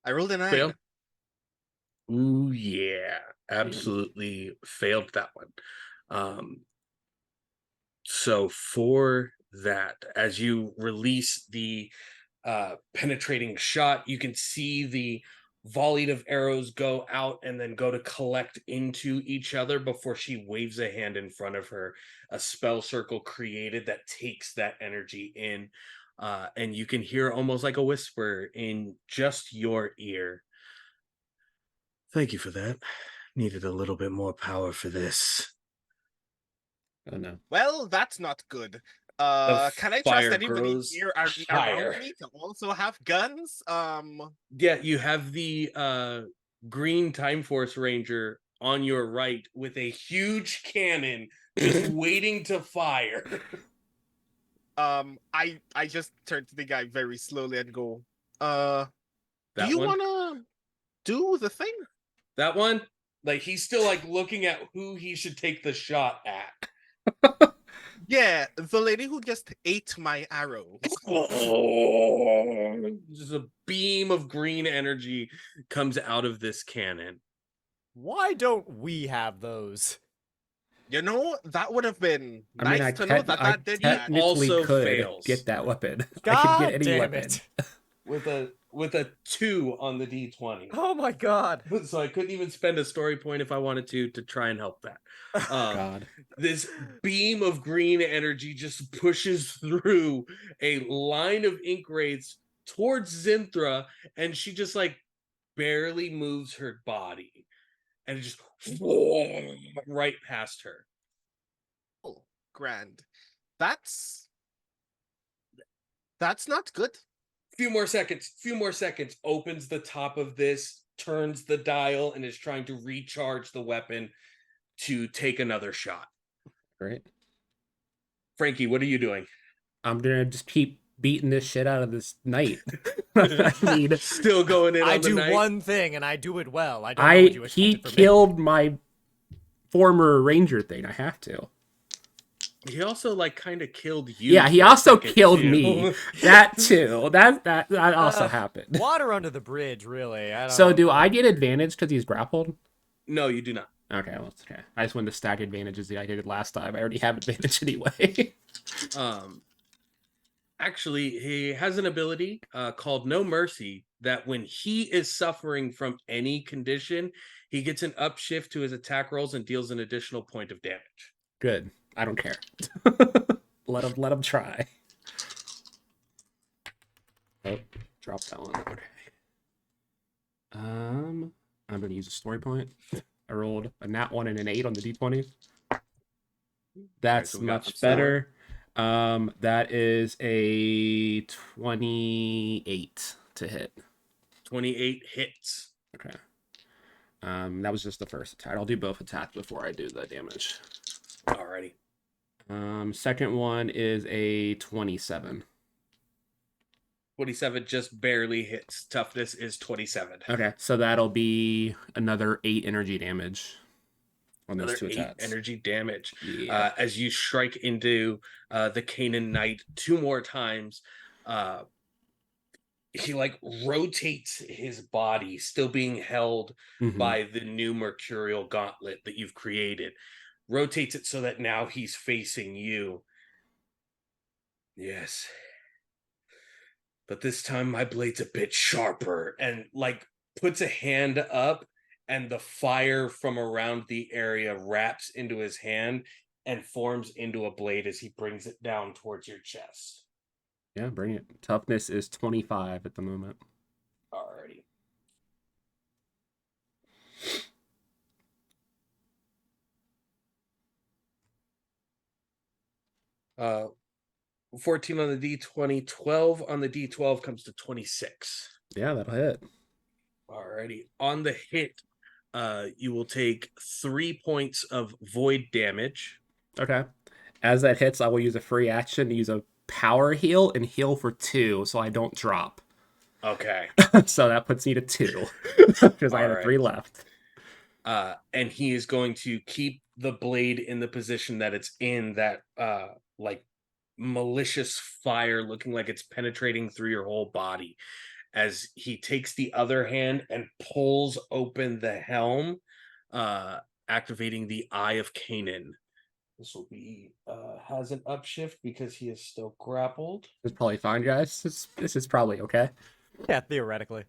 I rolled a 9. Failed? Ooh, yeah. Absolutely failed that one. So for that, as you release the penetrating shot, you can see the volleyed of arrows go out and then go to collect into each other before she waves a hand in front of her. A spell circle created that takes that energy in, and you can hear almost like a whisper in just your ear. Thank you for that. Needed a little bit more power for this. Oh no. Well, that's not good. The Can I fire trust anybody grows here higher. around me to also have guns? Yeah, you have the green Time Force Ranger on your right with a huge cannon just waiting to fire. I just turn to the guy very slowly and go, do That you one? wanna do the thing? That one? Like he's still like looking at who he should take the shot at. Yeah, the lady who just ate my arrow. Just a beam of green energy comes out of this cannon. Why don't we have those? You know, that would have been I mean, nice I, to know that I that did that. technically Also could fails. get that weapon. I God could get any damn weapon. it. With a 2 on the D20. Oh my god. So I couldn't even spend a story point if I wanted to try and help that. God. This beam of green energy just pushes through a line of ink wraiths towards Zinthra, and she just like barely moves her body, and it just right past her. Oh, grand. That's not good. Few more seconds, opens the top of this, turns the dial, and is trying to recharge the weapon to take another shot. Great. Frankie, what are you doing? I'm gonna just keep beating this shit out of this knight. I mean, Still going in I on the do night. one thing and I do it well. I don't know what you he expected from me. killed my former ranger thing. I have to. He also like kind of killed you. Yeah, he for a also second, killed too. me. That too. That also happened. Water under the bridge, really. I don't So know. do I get advantage because he's grappled? No, you do not. Okay, well, it's okay. I just wanted to stack advantages that I did last time. I already have advantage anyway. Actually, he has an ability called No Mercy that when he is suffering from any condition, he gets an upshift to his attack rolls and deals an additional point of damage. Good. I don't care. let him try. Oh, drop that one. Okay. I'm gonna use a story point. I rolled a nat 1 and an 8 on the d20. That's so we got much the better. That is a 28 to hit. 28 hits. Okay. That was just the first attack. I'll do both attacks before I do the damage. Alrighty. Second one is a 27. 27 just barely hits. Toughness is 27. Okay, so that'll be another 8 energy damage on those Another 2 8 attacks. energy damage. Yeah. As you strike into the Canaan Knight 2 more times, he like rotates his body, still being held by the new mercurial gauntlet that you've created. Rotates it so that now he's facing you. Yes. But this time my blade's a bit sharper, and like puts a hand up, and the fire from around the area wraps into his hand and forms into a blade as he brings it down towards your chest. Yeah, bring it. Toughness is 25 at the moment. Alrighty. 14 on the D20, 12 on the D12 comes to 26. Yeah, that'll hit. Alrighty. On the hit, you will take 3 points of void damage. Okay. As that hits, I will use a free action to use a power heal and heal for 2 so I don't drop. Okay. So that puts me to 2 because I have 3 left. And he is going to keep the blade in the position that it's in, that like malicious fire looking like it's penetrating through your whole body, as he takes the other hand and pulls open the helm, activating the Eye of Canaan. This will be has an upshift because he is still grappled. It's probably fine, guys. This is probably okay. Yeah, theoretically.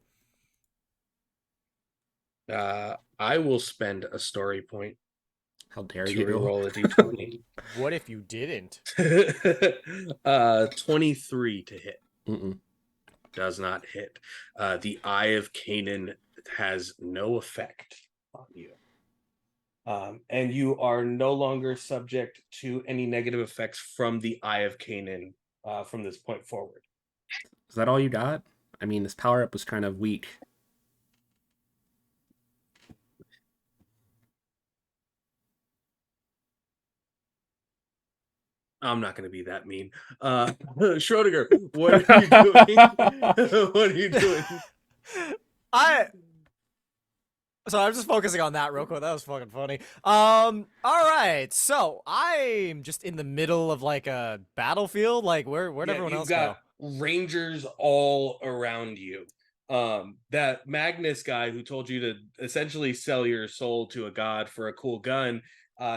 I will spend a story point How dare to you roll a d20. What if you didn't? 23 to hit. Mm-mm. Does not hit. The Eye of Canaan has no effect on you. And you are no longer subject to any negative effects from the Eye of Canaan from this point forward. Is that all you got? I mean, this power up was kind of weak. I'm not going to be that mean. Schrodinger, what are you doing? What are you doing? So I'm just focusing on that real quick. That was fucking funny. All right. So I'm just in the middle of like a battlefield. Like where'd everyone else go? Rangers all around you. That Magnus guy who told you to essentially sell your soul to a god for a cool gun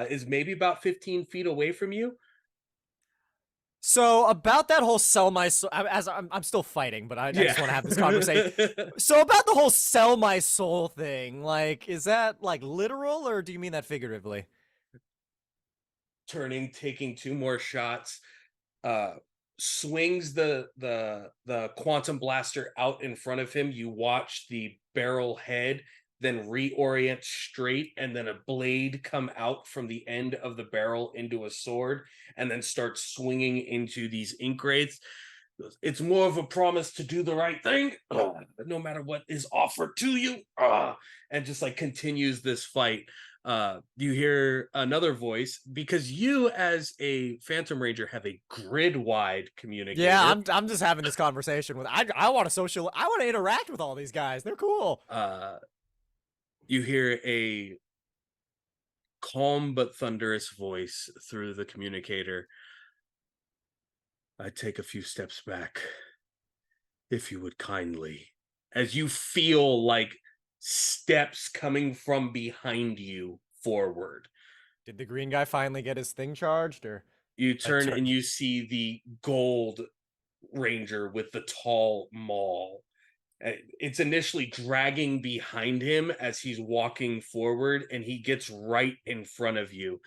is maybe about 15 feet away from you. So about that whole sell my soul, as I'm still fighting, but I just want to have this conversation. So about the whole sell my soul thing, like, is that like literal or do you mean that figuratively? Turning, taking 2 more shots, swings the quantum blaster out in front of him. You watch the barrel head then reorient straight, and then a blade come out from the end of the barrel into a sword, and then start swinging into these ink wraiths. It's more of a promise to do the right thing, no matter what is offered to you, and just like continues this fight. You hear another voice because you, as a Phantom Ranger, have a grid-wide communicator. Yeah, I'm just having this conversation with. I want to I want to interact with all these guys. They're cool. You hear a calm but thunderous voice through the communicator. I'd take a few steps back, if you would kindly. As you feel like steps coming from behind you forward. Did the green guy finally get his thing charged, or you turn and you see the gold ranger with the tall maul. It's initially dragging behind him as he's walking forward, and he gets right in front of you.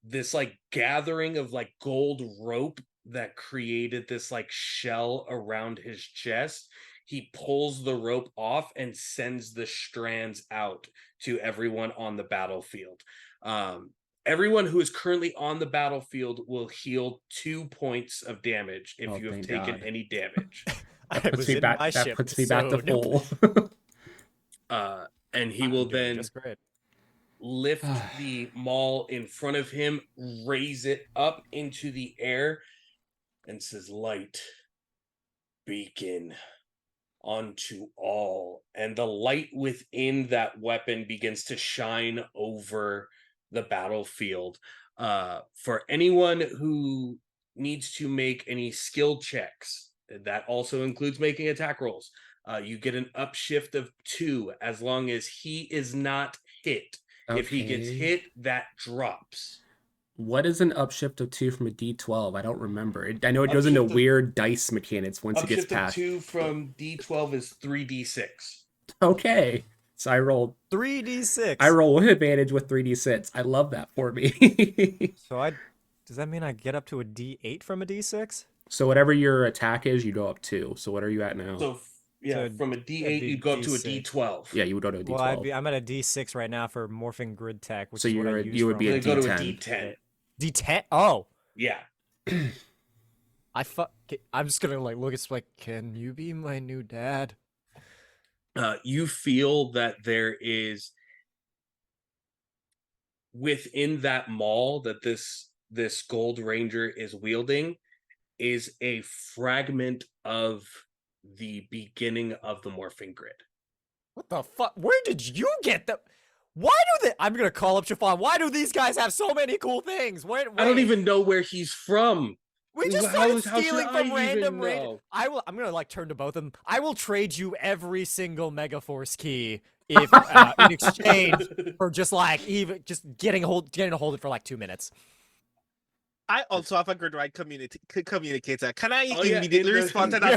This like gathering of like gold rope that created this like shell around his chest. He pulls the rope off and sends the strands out to everyone on the battlefield. Everyone who is currently on the battlefield will heal 2 points of damage if you have taken any damage. That puts me back to full. And he will then lift the maul in front of him, raise it up into the air, and says, "Light, beacon onto all." And the light within that weapon begins to shine over the battlefield. For anyone who needs to make any skill checks, that also includes making attack rolls, you get an upshift of 2 as long as he is not hit. Okay. If he gets hit, that drops. What is an upshift of 2 from a D12? I don't remember. I know it goes into weird dice mechanics once it gets past. Upshift of 2 from D12 is 3d6. Okay. So I rolled 3d6. I roll with advantage with 3d6. I love that for me. So does that mean I get up to a D8 from a D6? So whatever your attack is, you go up 2. So what are you at now? So from a D8, you go up to a D12. Yeah, you would go to a D12. Well, I'm at a D6 right now for Morphing Grid Tech. Which so is you would be a D10. Go to a D10. D10? Oh. Yeah. I'm just gonna like look at like, can you be my new dad? You feel that there is within that maul that this gold ranger is wielding is a fragment of the beginning of the Morphing Grid. What the fuck? Where did you get the? Why do they? I'm gonna call up Chiffon. Why do these guys have so many cool things? Wait. I don't even know where he's from. We just started stealing from random. I'm gonna like turn to both of them. I will trade you every single Megaforce key if in exchange for just like getting a hold of it for like 2 minutes. I also have a grid-wide communicator. Can I immediately respond to that?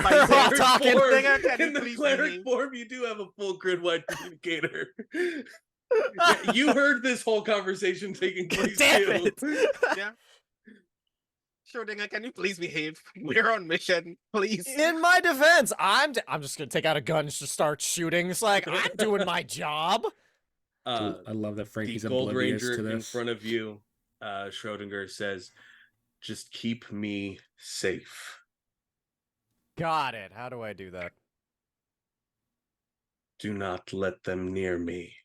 In the cleric form, you do have a full grid-wide communicator. Yeah, you heard this whole conversation taking place too. Yeah. Schrodinger, can you please behave? We're on mission, please. In my defense, I'm just gonna take out a gun and just start shooting. It's like I'm doing my job. I love that Frankie's the Gold oblivious Ranger to this. In front of you, Schrodinger says, "Just keep me safe." Got it. How do I do that? Do not let them near me.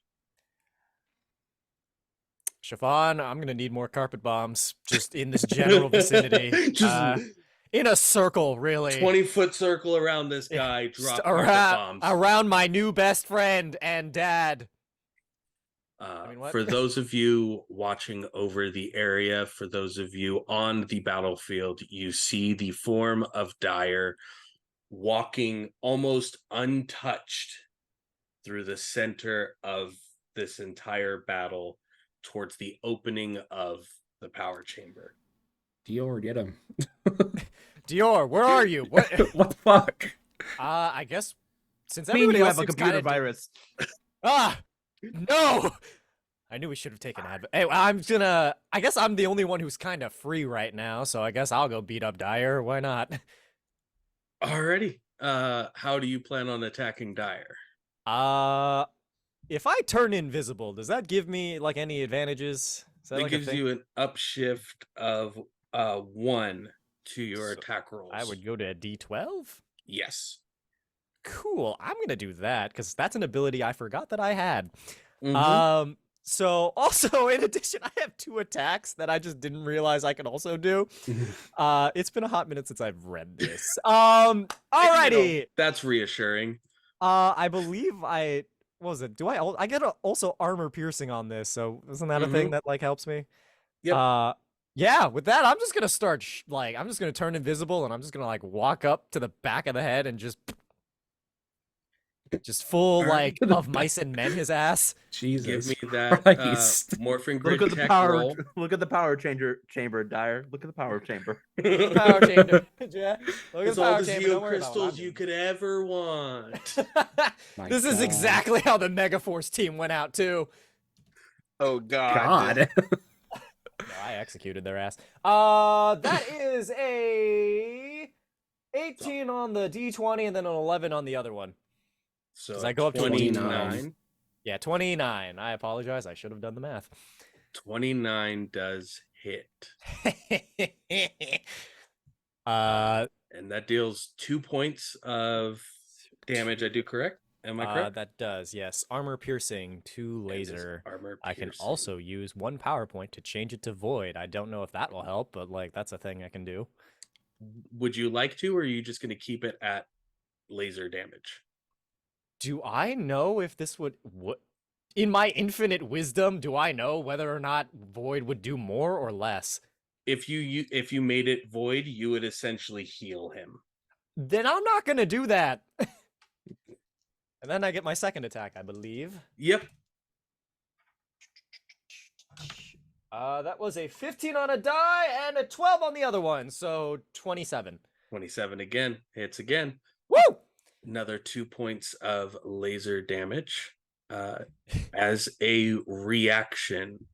Chiffon, I'm gonna need more carpet bombs just in this general vicinity. In a circle, really. 20-foot circle around this guy. Drop carpet bombs. Around my new best friend and dad. For those of you watching over the area, for those of you on the battlefield, you see the form of Dyer walking almost untouched through the center of this entire battle towards the opening of the power chamber. Dior, get him. Dior, where are you? What the fuck? I guess since everybody else have a computer virus. No! I knew we should have taken ad. Hey, I guess I'm the only one who's kind of free right now, so I guess I'll go beat up Dyer. Why not? Alrighty. How do you plan on attacking Dyer? If I turn invisible, does that give me like any advantages? It gives you an upshift of 1 to your attack rolls. I would go to a D12? Yes. Cool. I'm gonna do that because that's an ability I forgot that I had. Mm-hmm. So also in addition, I have 2 attacks that I just didn't realize I could also do. It's been a hot minute since I've read this. Alrighty. That's reassuring. I believe what was it? I get also armor piercing on this, so isn't that a thing that like helps me? Yep. Yeah, with that, I'm just gonna start I'm just gonna turn invisible and I'm just gonna like walk up to the back of the head and just full like of mice and men his ass. Jesus. Give me that Christ. morphing grid Look at the tech power. roll. Look at the power chamber, Dyer. Look at the power chamber. Power chamber. Yeah. Look at It's the all power the chamber. Zeo Don't worry about what crystals I'm you doing. could ever want. My This is God. exactly how the Megaforce team went out too. Oh God. God. No, I executed their ass. That is a 18 on the D20 and then an 11 on the other one. So Does that go up to 29. Yeah, 29. I apologize. I should have done the math. 29 does hit. And that deals 2 points of damage. I do correct? Am I correct? That does, yes. Armor piercing, 2 And is laser. armor I can piercing. also use 1 power point to change it to void. I don't know if that will help, but like that's a thing I can do. Would you like to, or are you just going to keep it at laser damage? Do I know if this would in my infinite wisdom, do I know whether or not void would do more or less? If you made it void, you would essentially heal him. Then I'm not going to do that. And then I get my second attack, I believe. Yep. That was a 15 on a die and a 12 on the other one, so 27. 27 again. Hits again. Woo! Another 2 points of laser damage. As a reaction,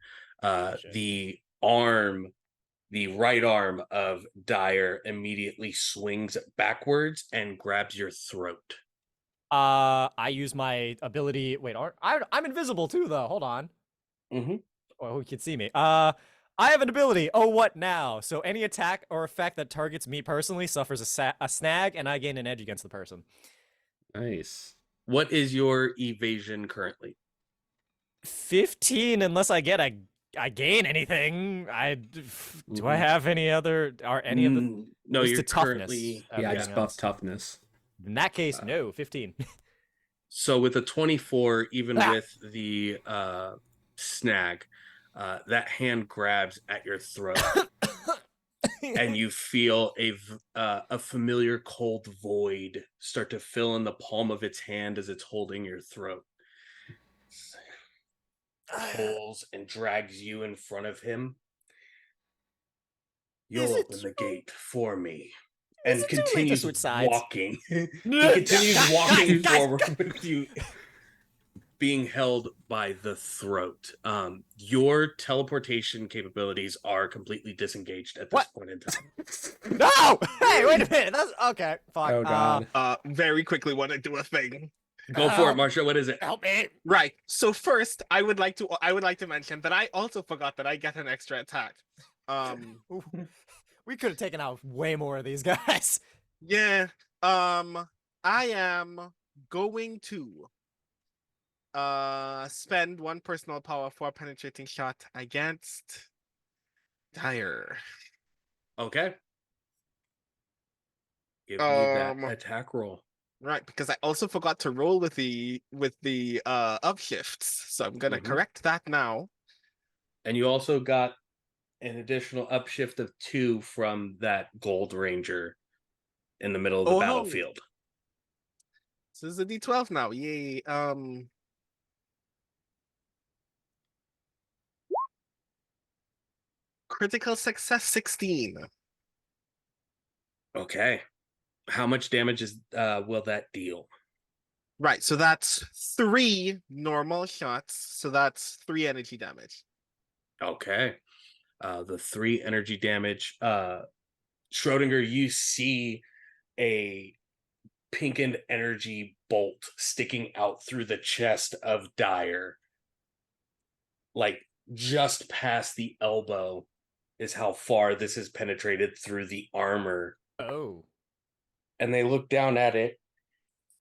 the right arm of Dyer immediately swings backwards and grabs your throat. I use my ability. Wait, I'm invisible too, though. Hold on. Mm-hmm. Oh, you can see me. I have an ability. Oh, what now? So any attack or effect that targets me personally suffers a snag, and I gain an edge against the person. Nice. What is your evasion currently? 15, unless I gain anything. Do I have any other? Are any of the? No, It's you're to toughness. currently. Yeah, I Everything just else. buffed toughness. In that case, no, 15. So with a 24, even Ah. with the snag, that hand grabs at your throat, and you feel a familiar cold void start to fill in the palm of its hand as it's holding your throat. Pulls and drags you in front of him. You'll open the gate for me. And Is it too late to continues switch sides? walking. He continues walking forward with you, being held by the throat. Your teleportation capabilities are completely disengaged at this point in time. No! Hey, wait a minute. That's okay. Fuck. Oh God. Very quickly want to do a thing. Go for it, Marcia. What is it? Help me. Right. So first, I would like to mention that I also forgot that I get an extra attack. We could have taken out way more of these guys. Yeah. I am going to spend 1 personal power for a penetrating shot against Dyer. Okay. Give me that attack roll. Right, because I also forgot to roll with the upshifts, so I'm gonna correct that now. And you also got an additional upshift of 2 from that gold ranger in the middle of the battlefield. So this is a D12 now. Yay. Critical success 16. Okay. How much damage will that deal? Right, so that's 3 normal shots, so that's 3 energy damage. Okay. The 3 energy damage. Schrodinger, you see a pinkened energy bolt sticking out through the chest of Dyer. Like just past the elbow is how far this has penetrated through the armor. Oh. And they look down at it,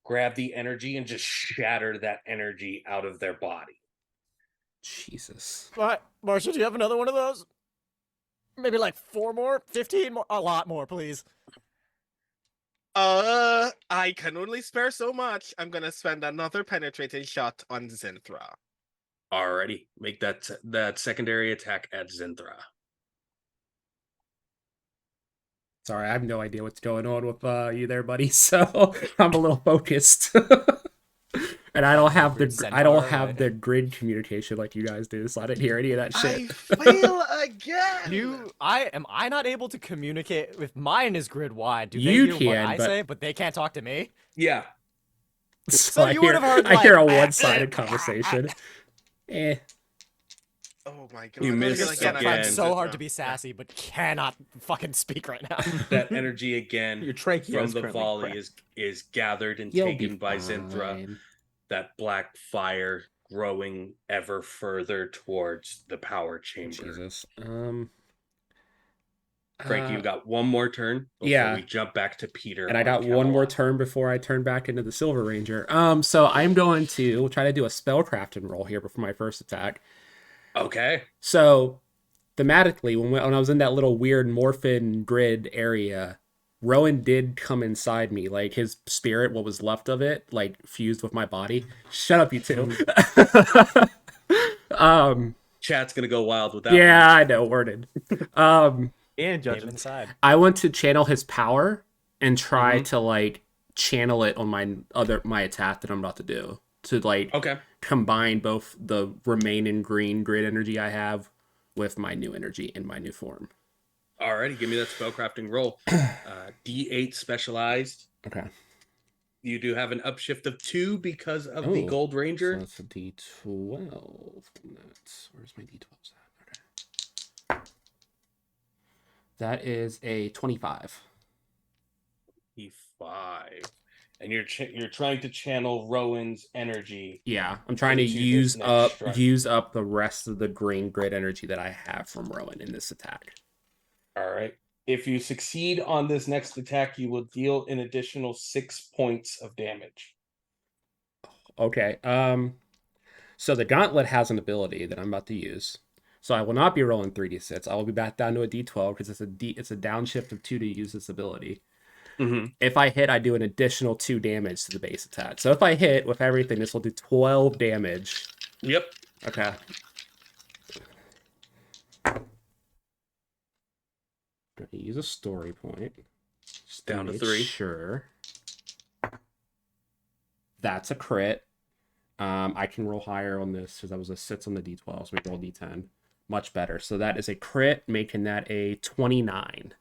grab the energy, and just shatter that energy out of their body. Jesus. All right, Marcia, do you have another one of those? Maybe like 4 more, 15 more, a lot more, please. I can only spare so much. I'm gonna spend another penetrating shot on Zinthra. Alrighty, make that secondary attack at Zinthra. Sorry, I have no idea what's going on with you there, buddy. So I'm a little focused. And I don't have Weird the right? grid communication like you guys do, so I didn't hear any of that I shit. fail again. Am I not able to communicate with mine is grid wide? Do they You hear what can, I but- say, but they can't talk to me? Yeah. So I you hear, would've heard, I hear a like, one-sided conversation. Eh. Oh my god! You Well, missed then again, I again. Trying have so hard Zinthra. to be sassy, but cannot fucking speak right now. That energy again Your trachea from is the currently volley cracked. is gathered and You'll taken be by Zinthra. fine. That black fire growing ever further towards the power chamber. Jesus. Frankie, you got one more turn before yeah. we jump back to Peter. And I on got one more Camelot. turn before I turn back into the Silver Ranger. So I'm going to try to do a spellcrafting roll here before my first attack. Okay. So thematically, when I was in that little weird Morphing Grid area, Rowan did come inside me. Like his spirit, what was left of it, like fused with my body. Shut up, you two. Chat's gonna go wild with that. Yeah, I know, worded. And Game judging. inside. I want to channel his power and try to like channel it on my attack that I'm about to do to like Okay. combine both the remaining green grid energy I have with my new energy in my new form. Alrighty, give me that spellcrafting roll. D8 specialized. Okay. You do have an upshift of 2 because of the Oh, Gold So Ranger. that's a D12. Where's my D12s at? Okay. That is a 25. E5. And you're trying to channel Rowan's energy. Yeah, I'm trying to Into this use next strike. up the rest of the green grid energy that I have from Rowan in this attack. All right. If you succeed on this next attack, you will deal an additional 6 points of damage. Okay. So the gauntlet has an ability that I'm about to use. So I will not be rolling 3d6. I will be back down to a d12 because it's a downshift of 2 to use this ability. Mm-hmm. If I hit, I do an additional 2 damage to the base attack. So if I hit with everything, this will do 12 damage. Yep. Okay. I'm gonna use a story point. Just Down to make 3. Sure. That's a crit. I can roll higher on this because that was a 6 on the d12, so we roll d10. Much better. So that is a crit, making that a 29.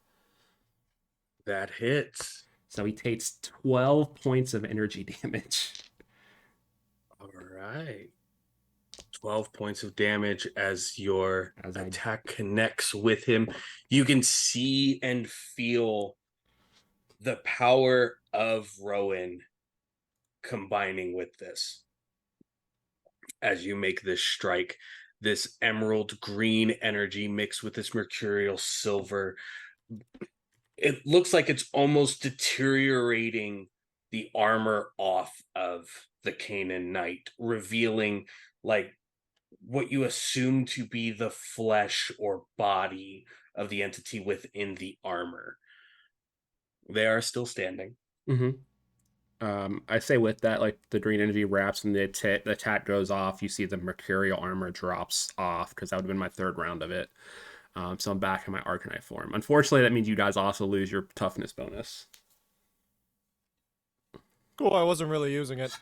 That hits. So he takes 12 points of energy damage. All right. 12 points of damage as your attack connects with him. You can see and feel the power of Rowan combining with this. As you make this strike, this emerald green energy mixed with this mercurial silver, it looks like it's almost deteriorating the armor off of the Canaan Knight, revealing like what you assume to be the flesh or body of the entity within the armor. They are still standing. Mm-hmm. I say with that, like the green energy wraps and the attack goes off, you see the mercurial armor drops off because that would have been my 3rd round of it. So I'm back in my Arcanite form. Unfortunately, that means you guys also lose your toughness bonus. Cool, I wasn't really using it.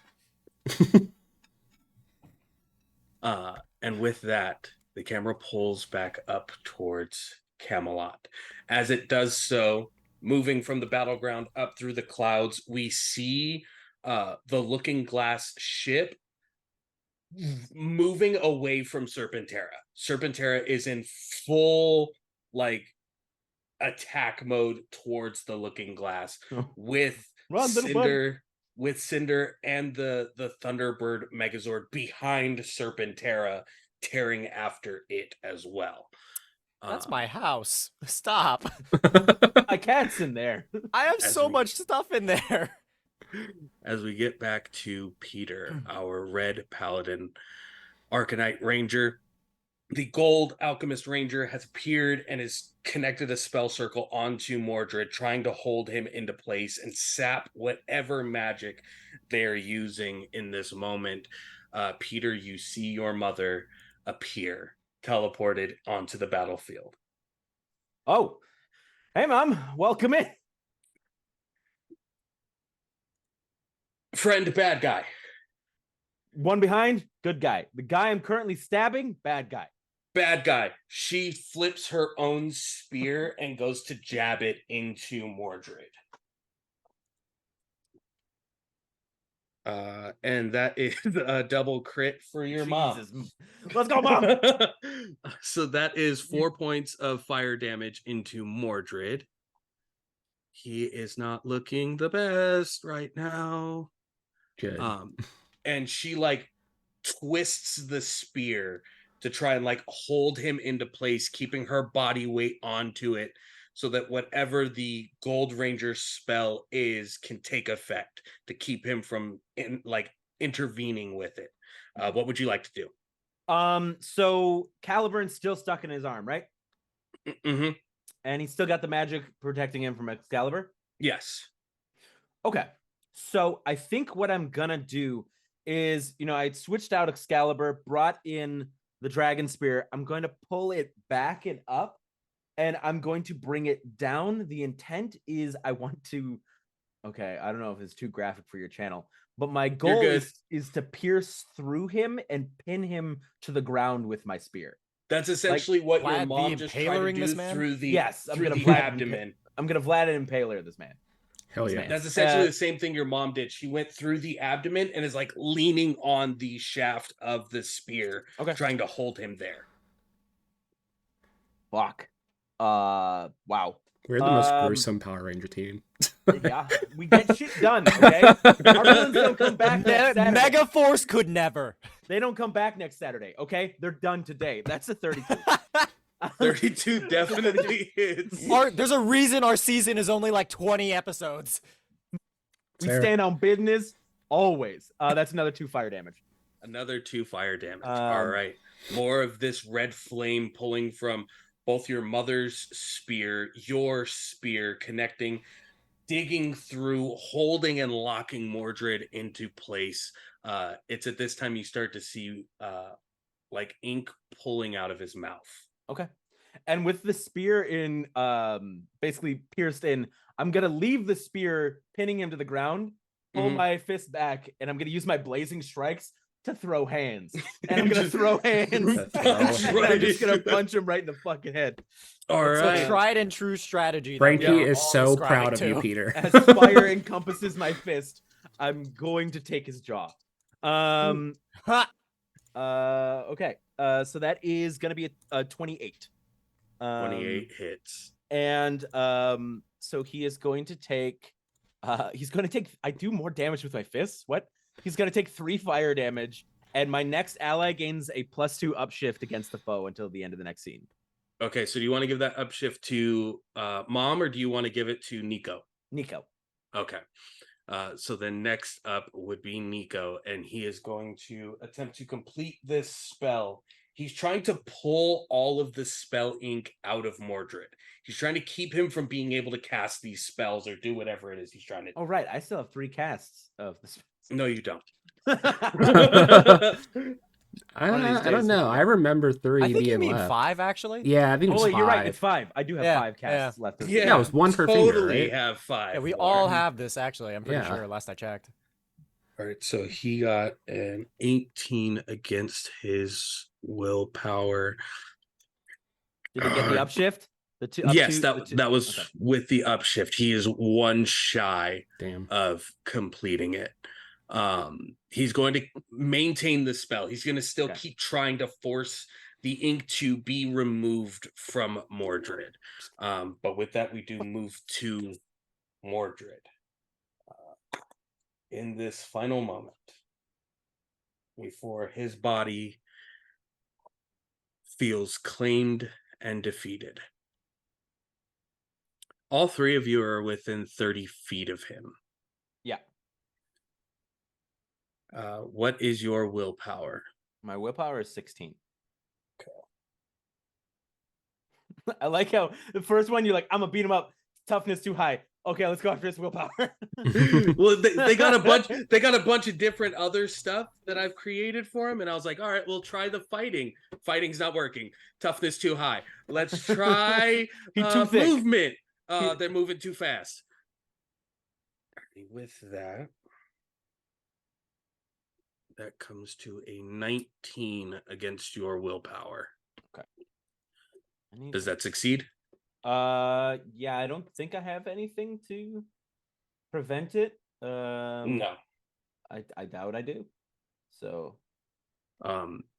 And with that, the camera pulls back up towards Camelot. As it does so, moving from the battleground up through the clouds, we see the Looking Glass ship moving away from Serpentera. Serpentera is in full like attack mode towards the Looking Glass with Run, little buddy. Cinder and the Thunderbird Megazord behind Serpentera, tearing after it as well. That's my house. Stop. My cat's in there. I have As so we- much stuff in there. As we get back to Peter, our red paladin, ArcaKnight Ranger. The gold alchemist ranger has appeared and has connected a spell circle onto Mordred, trying to hold him into place and sap whatever magic they're using in this moment. Peter, you see your mother appear, teleported onto the battlefield. Oh, hey, Mom. Welcome in. Friend, bad guy. One behind, good guy. The guy I'm currently stabbing, bad guy. Bad guy. She flips her own spear and goes to jab it into Mordred. And that is a double crit for your mom. Let's go, Mom. So that is 4 points of fire damage into Mordred. He is not looking the best right now. Good. And she like twists the spear to try and like hold him into place, keeping her body weight onto it so that whatever the Gold Ranger spell is can take effect to keep him from intervening with it. What would you like to do? So Caliburn's still stuck in his arm, right? Mm-hmm. And he's still got the magic protecting him from Excalibur? Yes. Okay. So I think what I'm gonna do is, I switched out Excalibur, brought in the Dragon Spear. I'm going to pull it back and up, and I'm going to bring it down. The intent is I want to, okay, I don't know if it's too graphic for your channel, but my goal is to pierce through him and pin him to the ground with my spear. That's essentially what your Vlad mom the just tried to do Impaler man? through the I'm gonna the abdomen. I'm gonna Vlad and Impaler this man. Hell yeah. man. That's essentially the same thing your mom did. She went through the abdomen and is like leaning on the shaft of the spear, trying to hold him there. Fuck. Wow. We're the most gruesome Power Ranger team. Yeah, we get shit done, okay? Our villains don't come back next Saturday. Megaforce could never. They don't come back next Saturday, okay? They're done today. That's a 32. 32 definitely hits. There's a reason our season is only like 20 episodes. We stand on business always. That's another 2 fire damage. Another 2 fire damage. All right. More of this red flame pulling from both your mother's spear, your spear, connecting, digging through, holding and locking Mordred into place. It's at this time you start to see like ink pulling out of his mouth. Okay. And with the spear in basically pierced in, I'm gonna leave the spear pinning him to the ground, pull my fist back, and I'm gonna use my blazing strikes to throw hands. And I'm gonna throw hands. And I'm just gonna punch him right in the fucking head. All right. It's a tried and true strategy. Frankie is so proud of you, Peter. As fire encompasses my fist, I'm going to take his jaw. Okay. So that is gonna be a 28. 28 hits. And so he is going to take I do more damage with my fists. What? He's going to take 3 fire damage, and my next ally gains a +2 upshift against the foe until the end of the next scene. Okay, so do you want to give that upshift to Mom, or do you want to give it to Nico? Nico. Okay. So then next up would be Nico, and he is going to attempt to complete this spell. He's trying to pull all of the spell ink out of Mordred. He's trying to keep him from being able to cast these spells or do whatever it is he's trying to do. Oh, right. I still have 3 casts of the spells. No, you don't. I don't know. I remember 3 I think being you mean left. 5, actually. Yeah, I think it was 5. You're right. It's 5. I do have 5 casts left. Yeah, it was 1 per finger, totally right? have 5. Yeah, we more. all have this, actually. I'm pretty sure, last I checked. All right, so he got an 18 against his willpower. Did he get the upshift? Yes, that was with the upshift. He is 1 shy of completing it. He's going to maintain the spell. He's going to still keep trying to force the ink to be removed from Mordred. But with that, we do move to Mordred. In this final moment, before his body feels claimed and defeated. All 3 of you are within 30 feet of him. Yeah. What is your willpower? My willpower is 16. I like how the first one you're like, I'm gonna beat him up. Toughness too high. Okay, let's go after his willpower. Well, they got a bunch. They got a bunch of different other stuff that I've created for him, and I was like, all right, we'll try the fighting. Fighting's not working. Toughness too high. Let's try He too thick. movement. They're moving too fast. With that, that comes to a 19 against your willpower. Does that succeed? Yeah, I don't think I have anything to prevent it. No. I doubt I do. So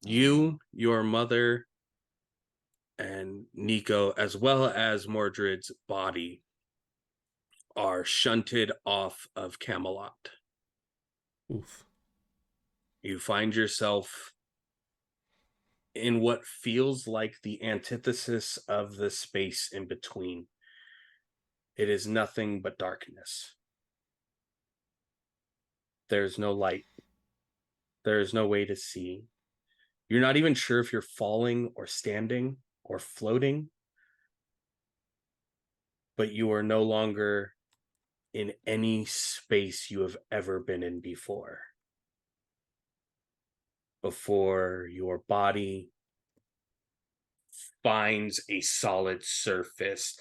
you, your mother, and Nico, as well as Mordred's body, are shunted off of Camelot. Oof. You find yourself in what feels like the antithesis of the space in between. It is nothing but darkness. There's no light. There's no way to see. You're not even sure if you're falling or standing or floating, but you are no longer in any space you have ever been in before. Before your body finds a solid surface.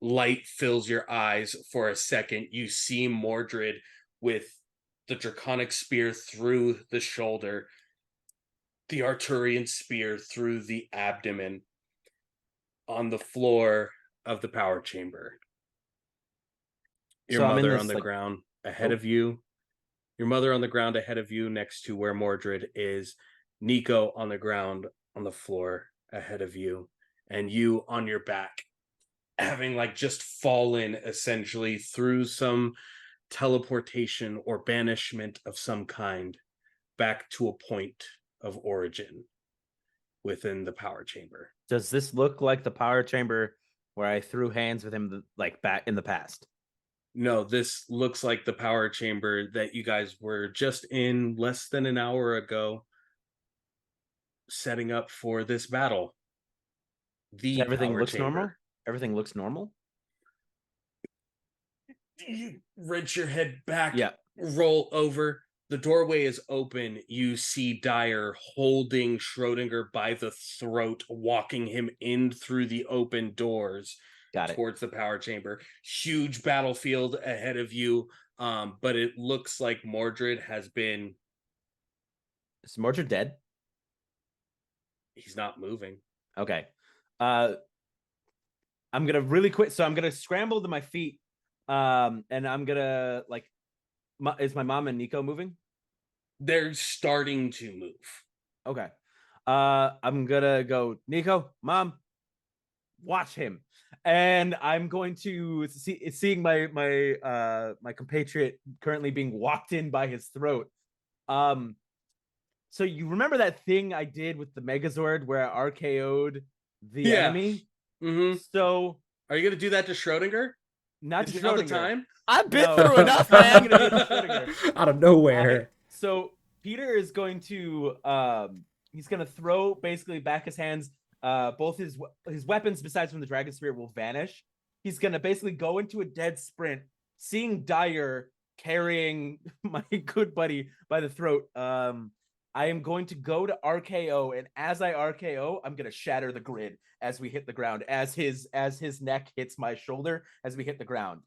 Light fills your eyes for a second. You see Mordred with the draconic spear through the shoulder, the Arturian spear through the abdomen, on the floor of the power chamber. Your So mother on the ground ahead of you. Your mother on the ground ahead of you, next to where Mordred is. Nico on the ground on the floor ahead of you. And you on your back, having like just fallen essentially through some teleportation or banishment of some kind back to a point of origin within the power chamber. Does this look like the power chamber where I threw hands with him like back in the past? No, this looks like the power chamber that you guys were just in less than an hour ago, setting up for this battle. The Everything power looks chamber. normal? Everything looks normal? You wrench your head back, Yeah. roll over. The doorway is open. You see Dyer holding Schrodinger by the throat, walking him in through the open doors. Got it. Towards the power chamber. Huge battlefield ahead of you, but it looks like Mordred has been... Is Mordred dead? He's not moving. Okay. I'm gonna really quick. So I'm gonna scramble to my feet, and I'm gonna like. Is my mom and Nico moving? They're starting to move. Okay. I'm gonna go, Nico, Mom, watch him. And I'm going to seeing my compatriot currently being walked in by his throat. So you remember that thing I did with the Megazord where I RKO'd the enemy? Mm-hmm. So are you gonna do that to Schrodinger? Not Is to now the Schrodinger. time? I've been through enough, man. I'm gonna do it to Schrodinger. Out of nowhere. So Peter is going to he's gonna throw basically back his hands. Both his weapons, besides from the Dragon Spear, will vanish. He's gonna basically go into a dead sprint, seeing Dyer carrying my good buddy by the throat. I am going to go to RKO, and as I RKO, I'm gonna shatter the grid as we hit the ground, as his neck hits my shoulder as we hit the ground.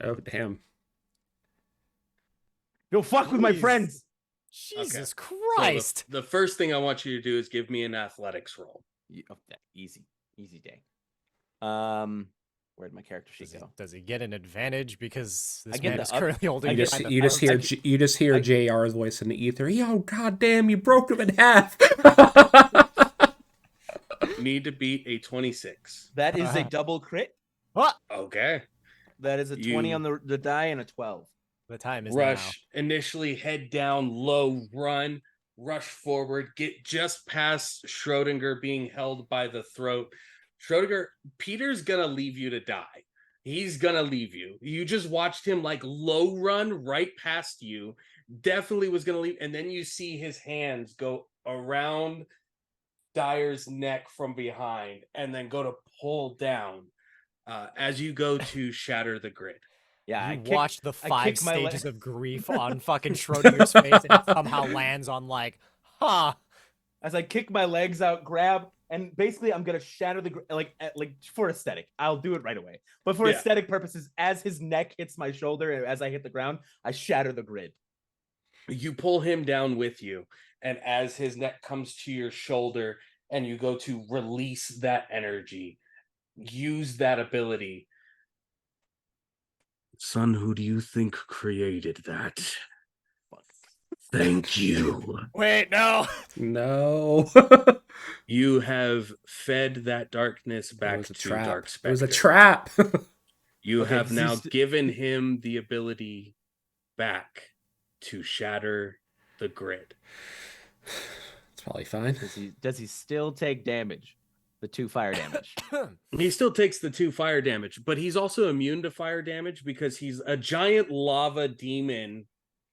Oh, damn. Don't fuck with my friends. Jesus Okay. Christ. So the first thing I want you to do is give me an athletics roll. Easy day. Where'd my character sheet go? Does he get an advantage because this I get man the is up- currently holding? You just hear JR's voice in the ether. Yo, goddamn! You broke him in half. Need to beat a 26. That is a double crit. Okay. That is a 20 on the die and a 12. The time is Rush, initially head down, low, run, rush forward, get just past Schrodinger being held by the throat. Schrodinger, Peter's gonna leave you to die. He's gonna leave you. You just watched him like low run right past you, definitely was going to leave. And then you see his hands go around Dyer's neck from behind and then go to pull down as you go to shatter the grid. Yeah, You watch the I 5 kick my stages leg- of grief on fucking Schrodinger's face, and it somehow lands on like, huh. as I kick my legs out, grab, and basically I'm gonna shatter the like for aesthetic. I'll do it right away. But for aesthetic purposes, as his neck hits my shoulder and as I hit the ground, I shatter the grid. You pull him down with you, and as his neck comes to your shoulder and you go to release that energy, use that ability. Son, who do you think created that? Fuck. Thank you. Wait, no. No. You have fed that darkness It back was a to trap. Dark It Spectre. was a trap. You Okay, have so now you given him the ability back to shatter the grid. It's probably fine. Does he still take damage? The 2 fire damage. He still takes the 2 fire damage, but he's also immune to fire damage because he's a giant lava demon.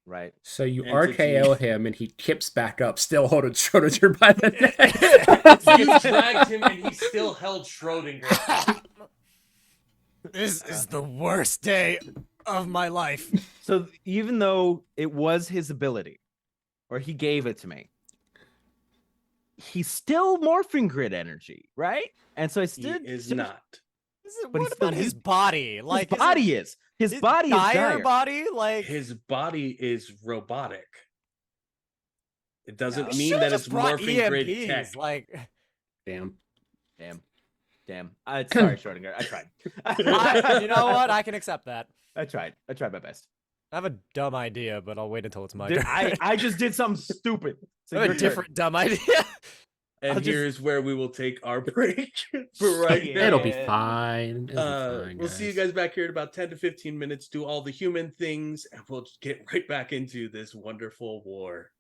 Right. So you Entity. RKO him and he tips back up, still holding Schrodinger by the neck. You dragged him and he still held Schrodinger. This is the worst day of my life. So even though it was his ability, or he gave it to me, he's still morphing grid energy, right? And so I He still is not. But What he's about still- his body? Like his body is. His body is dire. body? Like His body is robotic. It doesn't you mean should've that just it's brought morphing grid EMPs, tech. Like Damn. Damn. Sorry, Schrodinger. I tried. you know what? I can accept that. I tried my best. I have a dumb idea, but I'll wait until it's my Dude, turn. I just did something stupid. So I have your a turn. different dumb idea. And I'll just- here's where we will take our break for right now. It'll be Yeah. fine. It'll be fine, We'll see you guys back here in about 10 to 15 minutes, do all the human things, and we'll just get right back into this wonderful war.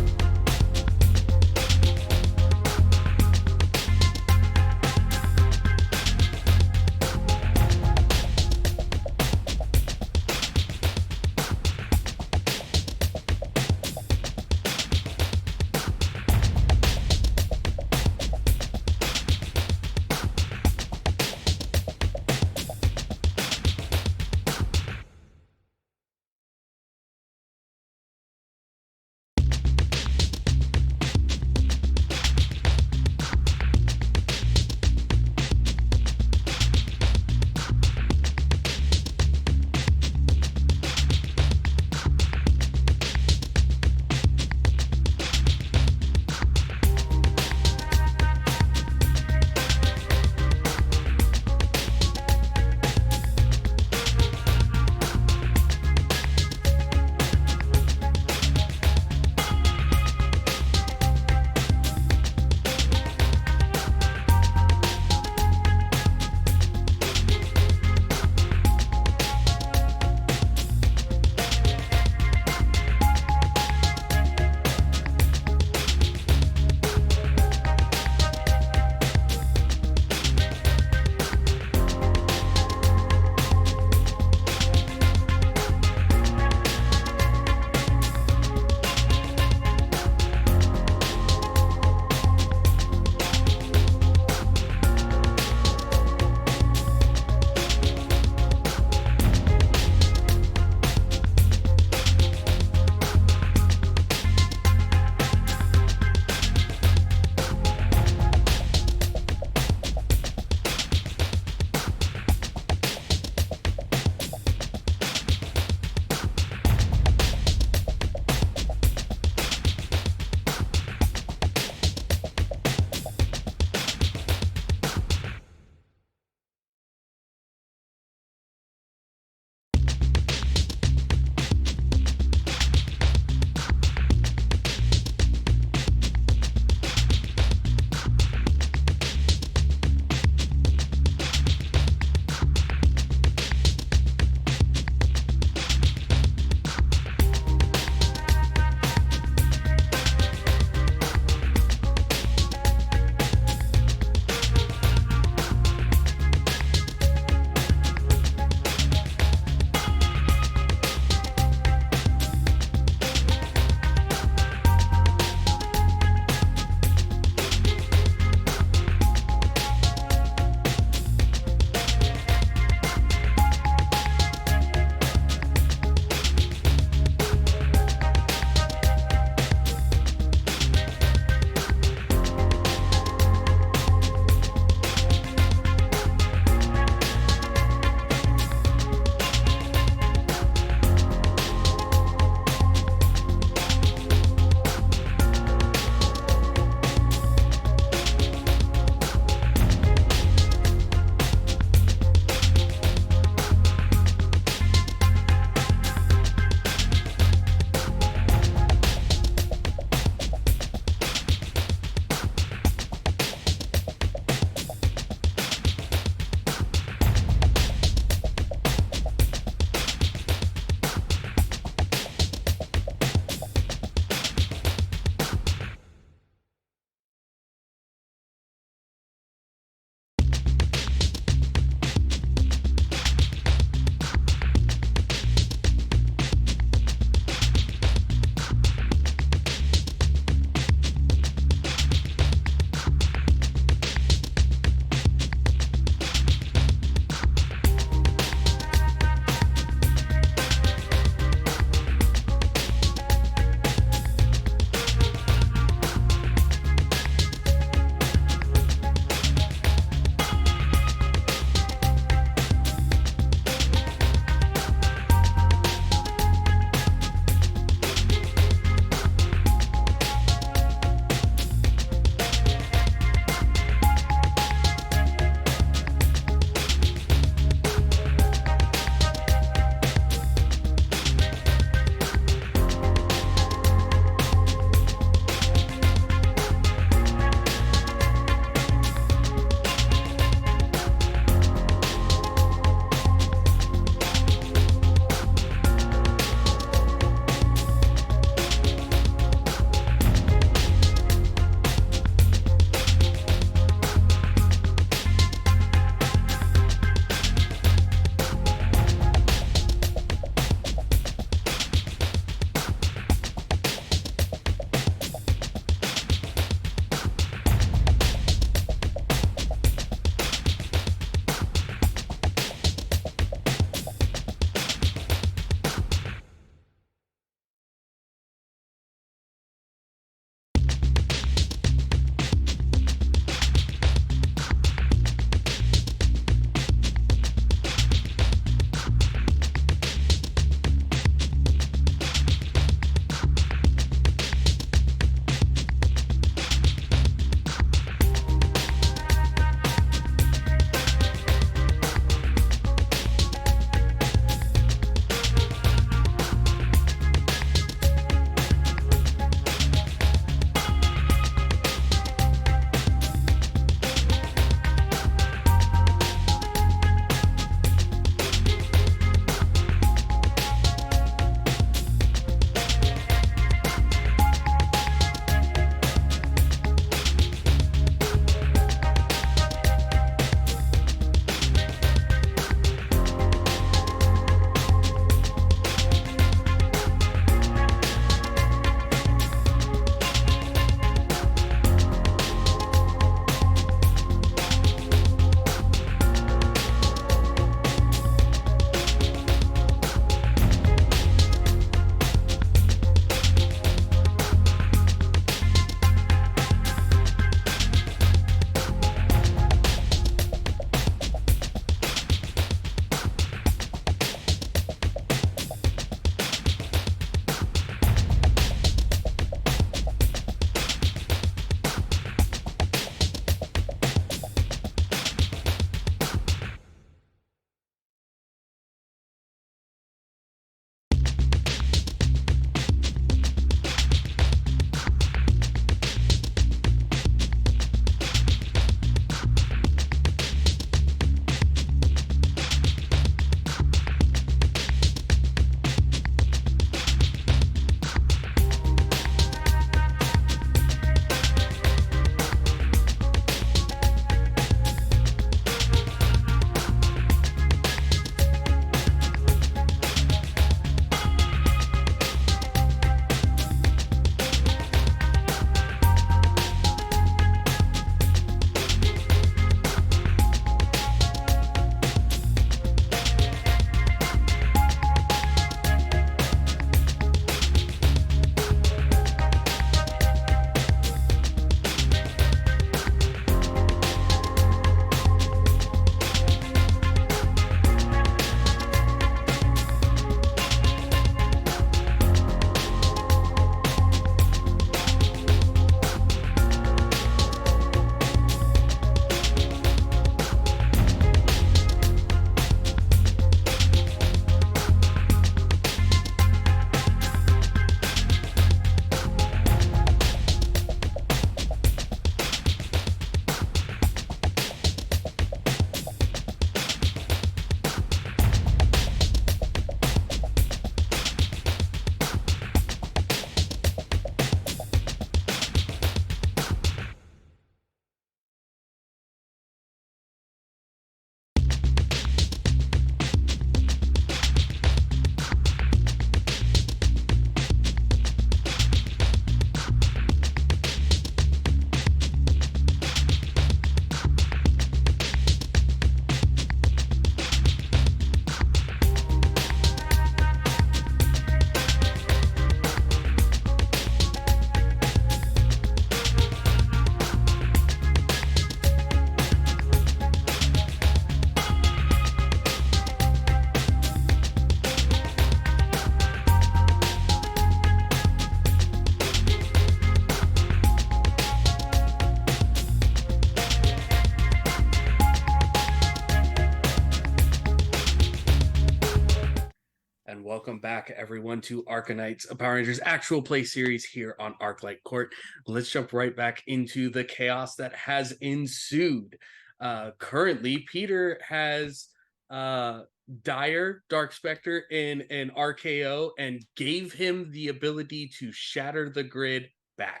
welcome back, everyone, to ArcaKnights, a Power Rangers actual play series here on Arclight Court. Let's jump right back into the chaos that has ensued. Currently, Peter has Dire, Dark Spectre, in an RKO and gave him the ability to shatter the grid back.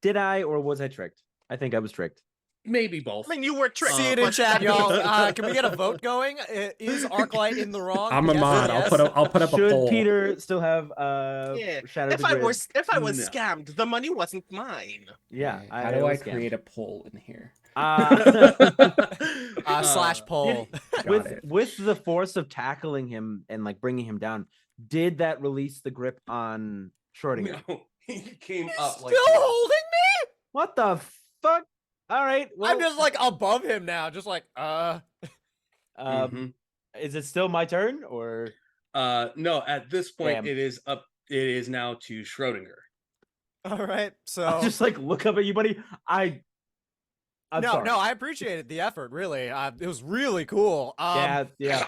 Did I, or was I tricked? I think I was tricked. Maybe both. I mean, you were tricked. See it in chat, y'all. Can we get a vote going? Is Arclight in the wrong? I'm a Yes or mod. yes? I'll put up a Should poll. Peter still have Yeah. Shatter If the I Grid? was No. scammed, the money wasn't mine. Yeah. How do I was scammed. create a poll in here? Slash poll. Got it. With the force of tackling him and like bringing him down, did that release the grip on Schrodinger? No, he came up like Still holding me? What the fuck? All right. Well, I'm just like above him now, just like Mhm. Is it still my turn or? No, at this point Damn. it is up. It is now to Schrodinger. all right. So I'll just like look up at you, buddy. I'm sorry. no, I appreciated the effort. Really, it was really cool. Yeah. Yeah.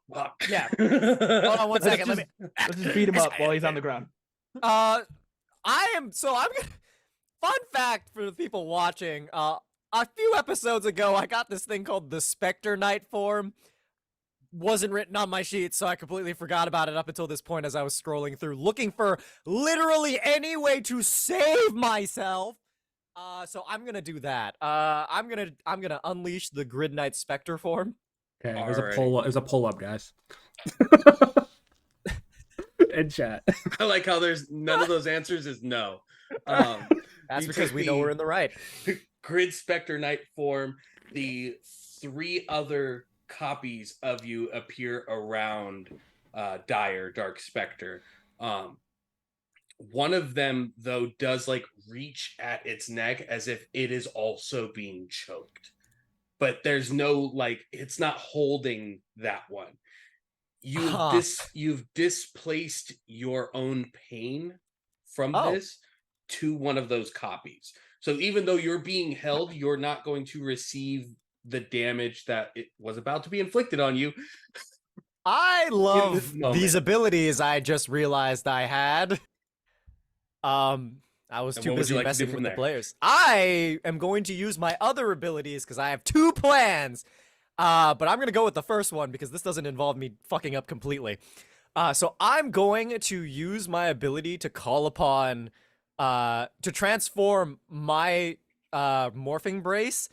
Hold on one Let's second. Let just- me. Let's just beat him up while he's on the ground. I'm gonna. Fun fact for the people watching. A few episodes ago, I got this thing called the Spectre Knight form. Wasn't written on my sheet, so I completely forgot about it up until this point as I was scrolling through, looking for literally any way to save myself. So I'm gonna do that. I'm gonna unleash the Grid Knight Spectre form. Okay, Alright. there's a poll up, guys. In chat. I like how there's none of those answers is no. That's You because took we know the we're in the right. Grid Spectre Knight form. The 3 other copies of you appear around Dire, Dark Spectre. One of them, though, does like reach at its neck as if it is also being choked. But there's no like, it's not holding that one. You've displaced your own pain from this to one of those copies. So even though you're being held, you're not going to receive the damage that it was about to be inflicted on you. I love this moment. these abilities I just realized I had. I was And too what would busy you like to do messing from with the there? players. I am going to use my other abilities because I have 2 plans. But I'm going to go with the first one because this doesn't involve me fucking up completely. So I'm going to use my ability to call upon, to transform my morphing brace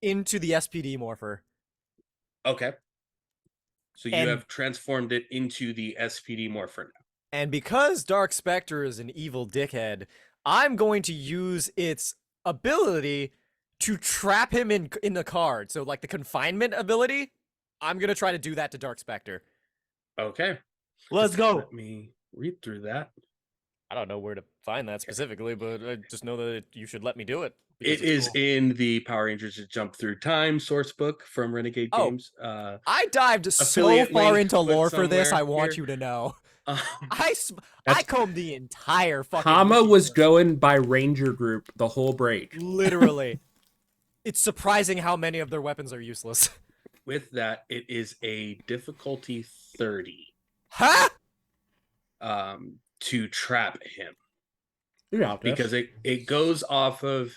into the SPD morpher. Okay. So you And- have transformed it into the SPD morpher now. And because Dark Spectre is an evil dickhead, I'm going to use its ability to trap him in the card. So like the confinement ability, I'm going to try to do that to Dark Spectre. Okay. Let's Just go. Let me read through that. I don't know where to find that specifically, but I just know that you should let me do it. It is in the Power Rangers to Jump Through Time source book from Renegade Oh. Games. I dived so affiliate far link into put lore for this, somewhere I want here. you to know. Um, I combed the entire fucking Hama wiki was for- going by Ranger group the whole break. Literally. It's surprising how many of their weapons are useless. with that, it is a difficulty 30 Huh? to trap him. Yeah, Because it goes off of,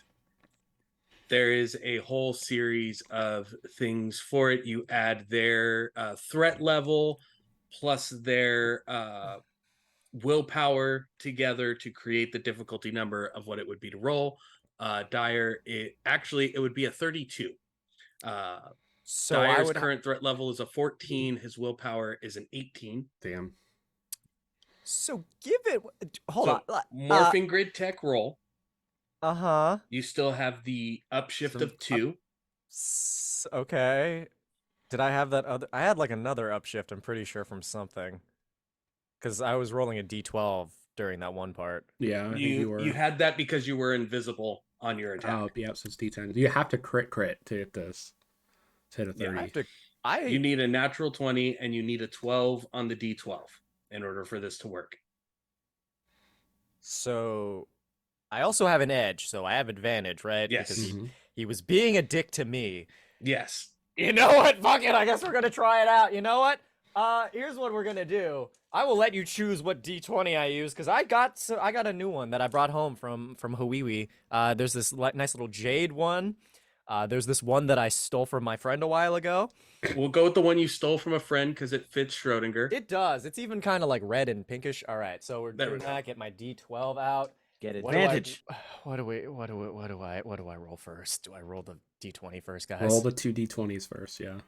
there is a whole series of things for it. You add their threat level plus their willpower together to create the difficulty number of what it would be to roll. Dire, it would be a 32. So Dire's current threat level is a 14. His willpower is an 18. damn. So give it. Hold So, on. Morphing Grid tech roll. Uh-huh. You still have the upshift Some of 2. Okay. Did I have that other? I had like another upshift, I'm pretty sure, from something. Because I was rolling a d12 during that one part. Yeah, I think you were. You had that because you were invisible on your attack. Oh, yeah, so it's D10. You have to crit to hit this. To hit a 30. I have to. You need a natural 20 and you need a 12 on the d12 in order for this to work. So I also have an edge, so I have advantage, right? Yes. Because Mhm. he was being a dick to me. Yes. You know what? Fuck it. I guess we're gonna try it out. You know what? Here's what we're gonna do. I will let you choose what D20 I use because I got a new one that I brought home from Hawiwi. There's this nice little jade one. There's this one that I stole from my friend a while ago. We'll go with the one you stole from a friend because it fits Schrodinger. It does. It's even kind of like red and pinkish. All right, so we're There we doing go. that. Get my D12 out. Get What do I- advantage. What do I roll first? Do I roll the D20 first, guys? Roll the 2d20s first, yeah.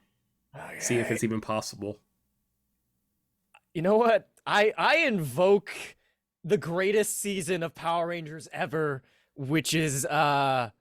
See if Okay. it's even possible. You know what? I invoke the greatest season of Power Rangers ever, which is Spirit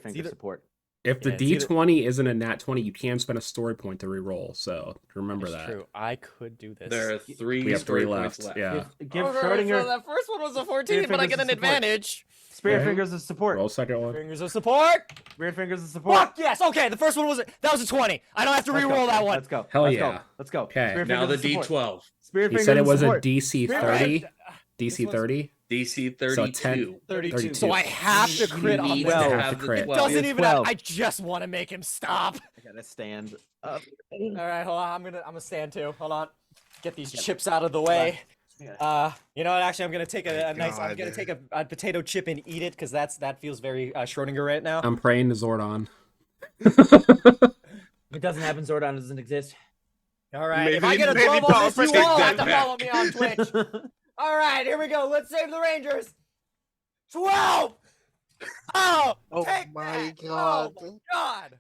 Finger either- support. If the Yeah, it's either- d20 isn't a nat 20, you can spend a story point to re-roll. So remember It's that. true. I could do this. There are three We have story three points left. left. Yeah. Give Okay, Schrodinger so that first one was a 14, but I Fingers get of an support. advantage. Spirit Okay. Fingers of support. Roll second one. Fingers of support. Spirit Fingers of support. Fuck yes. Okay, the first one was a 20. I don't have to Let's go. re-roll that one. Let's go. Hell Let's yeah. Go. Let's go. Okay. Spirit Now Fingers the of support. D12. Spirit He Fingers said it of was a support. DC Spirit 30. Fingers- DC one's- 30. DC So 32. 32. So I 32. have to You crit on need this. to Well, have the crit. It 12. doesn't You're even have, 12. I just want to make him stop. I gotta stand up. All right, hold on. I'm gonna stand too. Hold on. Get these chips out of the way. You know what? Actually, I'm gonna take a nice. I'm gonna take a potato chip and eat it because that feels very Schrodinger right now. I'm praying to Zordon. It doesn't happen. Zordon doesn't exist. All right. Maybe- If I get a maybe 12 on Paul this, you Frank all take have to that follow me on Twitch. All right, here we go. Let's save the Rangers. 12. Oh, Oh take my that. God. Oh my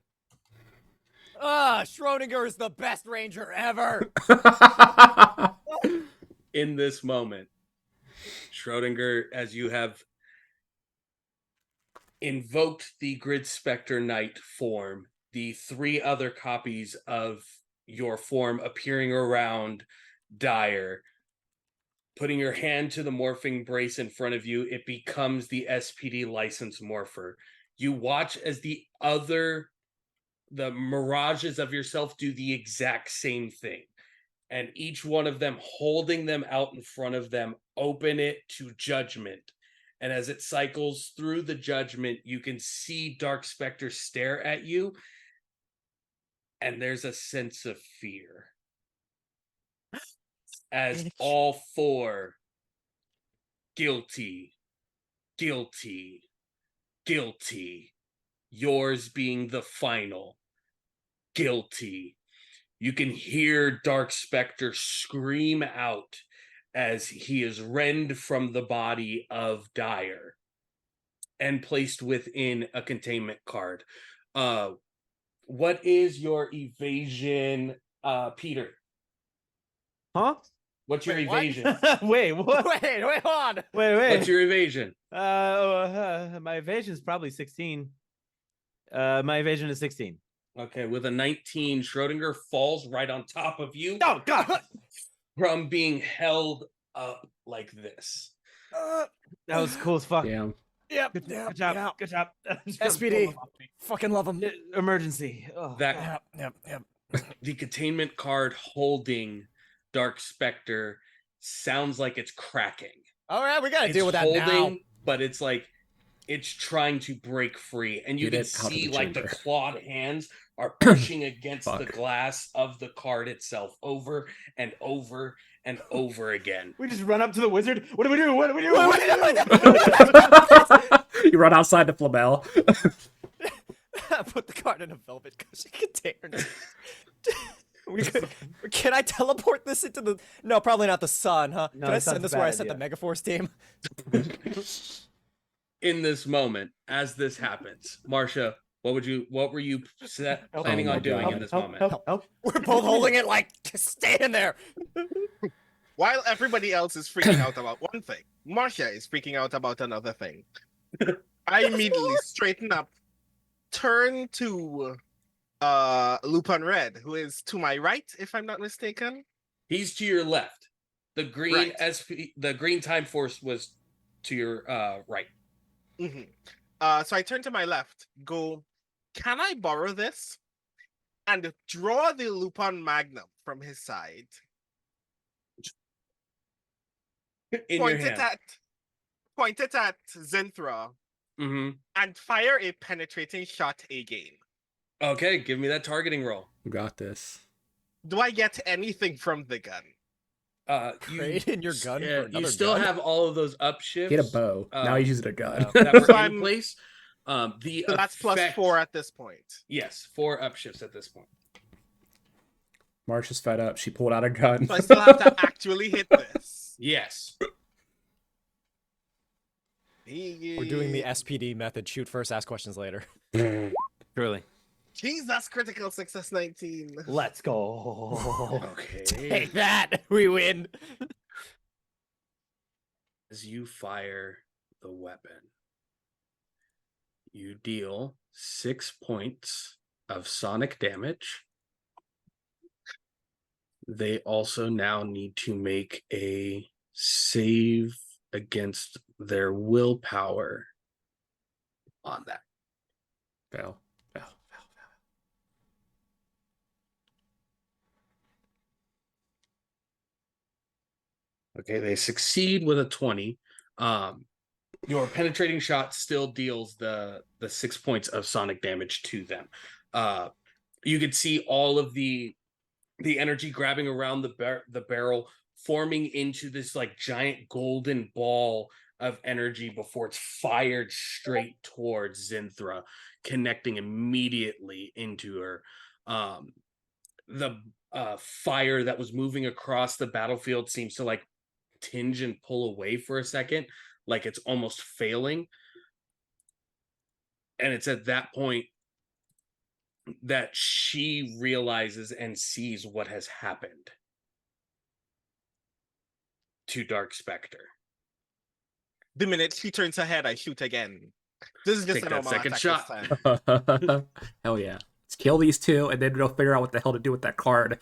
God. Schrodinger is the best Ranger ever. In this moment, Schrodinger, as you have invoked the Grid Spectre Knight form, the three other copies of your form appearing around Dyer, putting your hand to the morphing brace in front of you, it becomes the SPD license morpher. You watch as the mirages of yourself do the exact same thing. And each one of them holding them out in front of them, open it to judgment. And as it cycles through the judgment, you can see Dark Spectre stare at you. And there's a sense of fear. As all four, guilty, guilty, guilty, yours being the final, guilty. You can hear Dark Spectre scream out as he is rend from the body of Dyer and placed within a containment card. What is your evasion, Peter? Huh? What's your Wait, what? evasion? Wait, what? Wait, hold on. Wait. What's your evasion? My evasion is probably 16. My evasion is 16. Okay, with a 19, Schrodinger falls right on top of you Oh God! from being held up like this. That was cool as fuck. Damn. Yep. Good Yep. job. Yep. Good job. SPD. Fucking love him. Emergency. Oh, That Yep. the containment card holding Dark Spectre sounds like it's cracking. All right, we gotta It's deal with that now. but it's like it's trying to break free, and you Get can it out of see the like the chamber. clawed hands are pushing against the Fuck. glass of the card itself over and over and over again. we just run up to the wizard. What do we do? What do we do? You run outside the Flamel. Put the card in a velvet cushion container. Can I teleport this into the? No, probably not the sun, huh? No, Can I the sun's send this a where I bad sent the idea. Megaforce team? In this moment, as this happens, Marcia, what were you planning on doing in this moment? Help. We're both holding it like stay in there. While everybody else is freaking out about one thing, Marcia is freaking out about another thing. I immediately straighten up, turn to Lupin Red, who is to my right, if I'm not mistaken. He's to your left. The green Right. the green time force was to your right. Mm-hmm. So I turn to my left, go, can I borrow this? And draw the Lupin Magnum from his side. In Point your it hand. at Zenthra Mm-hmm. and fire a penetrating shot again. Okay, give me that targeting roll. You got this. Do I get anything from the gun? Trade in your gun for another you still gun? have all of those upshifts. He had a bow. Now he's using a gun. That were So in place. The So that's plus effect- 4 at this point. Yes, 4 upshifts at this point. Marcia's fed up. She pulled out a gun. So I still have to actually hit this. Yes. We're doing the SPD method. Shoot first, ask questions later. Truly. Jesus, critical success 19. Let's go. Okay. Take that! We win! As you fire the weapon, you deal 6 points of sonic damage. They also now need to make a save against their willpower on that. Fail. Okay, they succeed with a 20. Your penetrating shot still deals the 6 points of sonic damage to them. You could see all of the energy grabbing around the barrel, forming into this like giant golden ball of energy before it's fired straight towards Zinthra, connecting immediately into her. The fire that was moving across the battlefield seems to like tinge and pull away for a second, like it's almost failing. And it's at that point that she realizes and sees what has happened to Dark Spectre. The minute she turns her head, I shoot again. This is just Take an that normal second attack shot. this time. Hell yeah. Let's kill these two, and then we'll figure out what the hell to do with that card.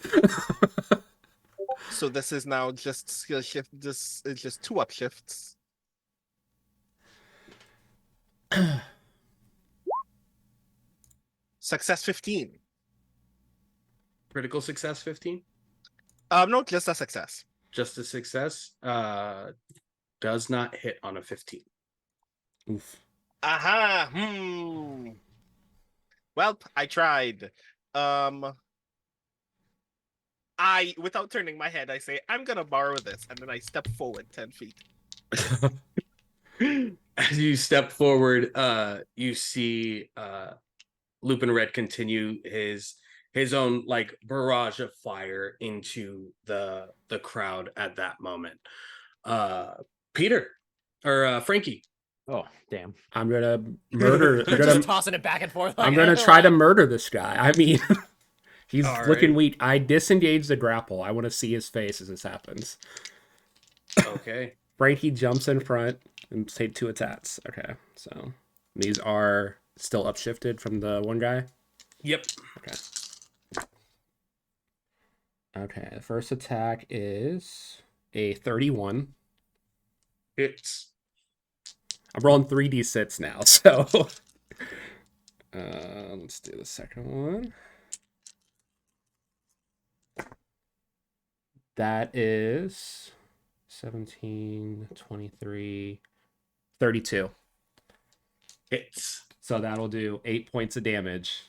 So this is now just skill shift. This is just 2 upshifts. Success 15. Critical success 15? No, just a success. Just a success. Does not hit on a 15. Oof. Aha. Well, I tried. Without turning my head, I say, I'm gonna borrow this, and then I step forward 10 feet. As you step forward, you see Lupin Red continue his own like barrage of fire into the crowd at that moment. Peter or Frankie. Oh, damn. I'm gonna murder. Just tossing it back and forth. I'm gonna try to murder this guy. I mean, he's All looking right. weak. I disengage the grapple. I want to see his face as this happens. Okay. Frankie jumps in front and take 2 attacks. Okay, so these are still upshifted from the one guy. Yep. Okay, the first attack is a 31. It's I'm rolling 3d6 now, so let's do the second one. That is 17, 23, 32. hits. So that'll do 8 points of damage.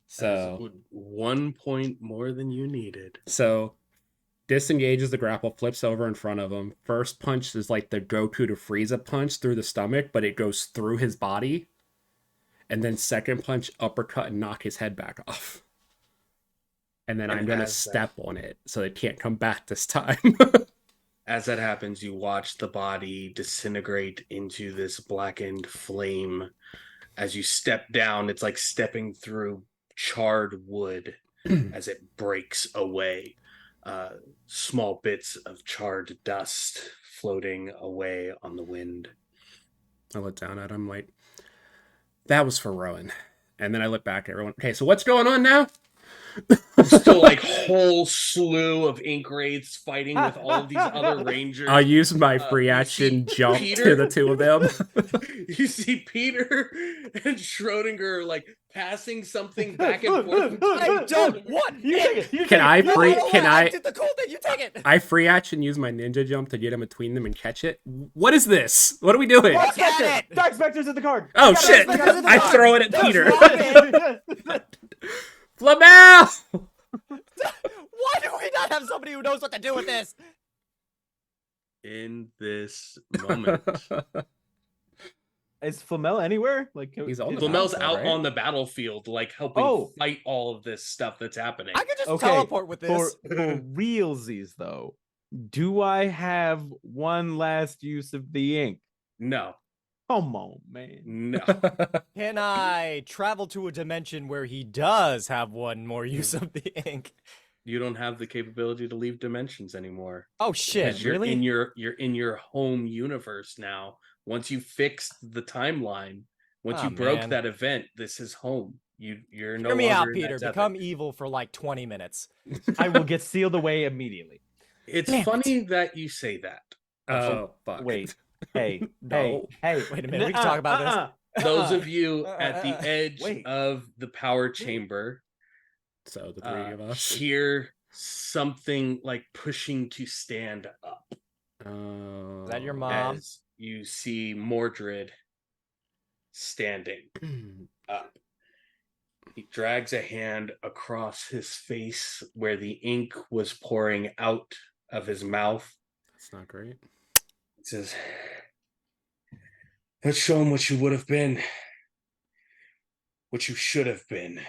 So 1 point more than you needed. disengages the grapple, flips over in front of him. First punch is like the Goku to Frieza punch through the stomach, but it goes through his body. And then second punch, uppercut, and knock his head back off. And then I'm going to step on it so it can't come back this time. As that happens, you watch the body disintegrate into this blackened flame. As you step down, it's like stepping through charred wood as it breaks away. Small bits of charred dust floating away on the wind. I look down at him like, that was for Rowan. And then I look back at everyone. Okay, so what's going on now? Still like whole slew of ink wraiths fighting with all of these other rangers. I'll use my free you action see jump Peter? to the 2 of them. You see Peter and Schrodinger like passing something back and forth. I don't want You take it. Can I free? Can I did the cool thing. You take it. I free action use my ninja jump to get in between them and catch it? What is this? What are we doing? What? Catch Got it. it. Dark Spectre's at the card. Oh Got shit! Dark Spectre's at the I card. throw it at Just Peter. drop it. Flamel! have somebody who knows what to do with this. In this moment. Is Flamel anywhere? Like He's on the Flamel's battlefield, out right? on the battlefield, like helping Oh. fight all of this stuff that's happening. I could just Okay, teleport with this. For realsies though, do I have one last use of the ink? No, Come on, man. no. Can I travel to a dimension where he does have one more use of the ink? You don't have the capability to leave dimensions anymore. Oh shit! Because you're Really? you're in your home universe now. Once you fixed the timeline, once Aw, you broke man. that event, this is home. You're no Hear me longer out, in Peter. that tether. Become evil for like 20 minutes. I will get sealed away immediately. It's Damn funny that you say that. Oh, fuck. Wait. Hey, No. hey. Wait a minute, we can talk about this. Those of you at the edge Wait. of the power chamber So the three of us. hear something like pushing to stand up. Oh. Is that your mom? As you see Mordred standing up. He drags a hand across his face where the ink was pouring out of his mouth. That's not great. He says, "Let's show him what you would have been. What you should have been."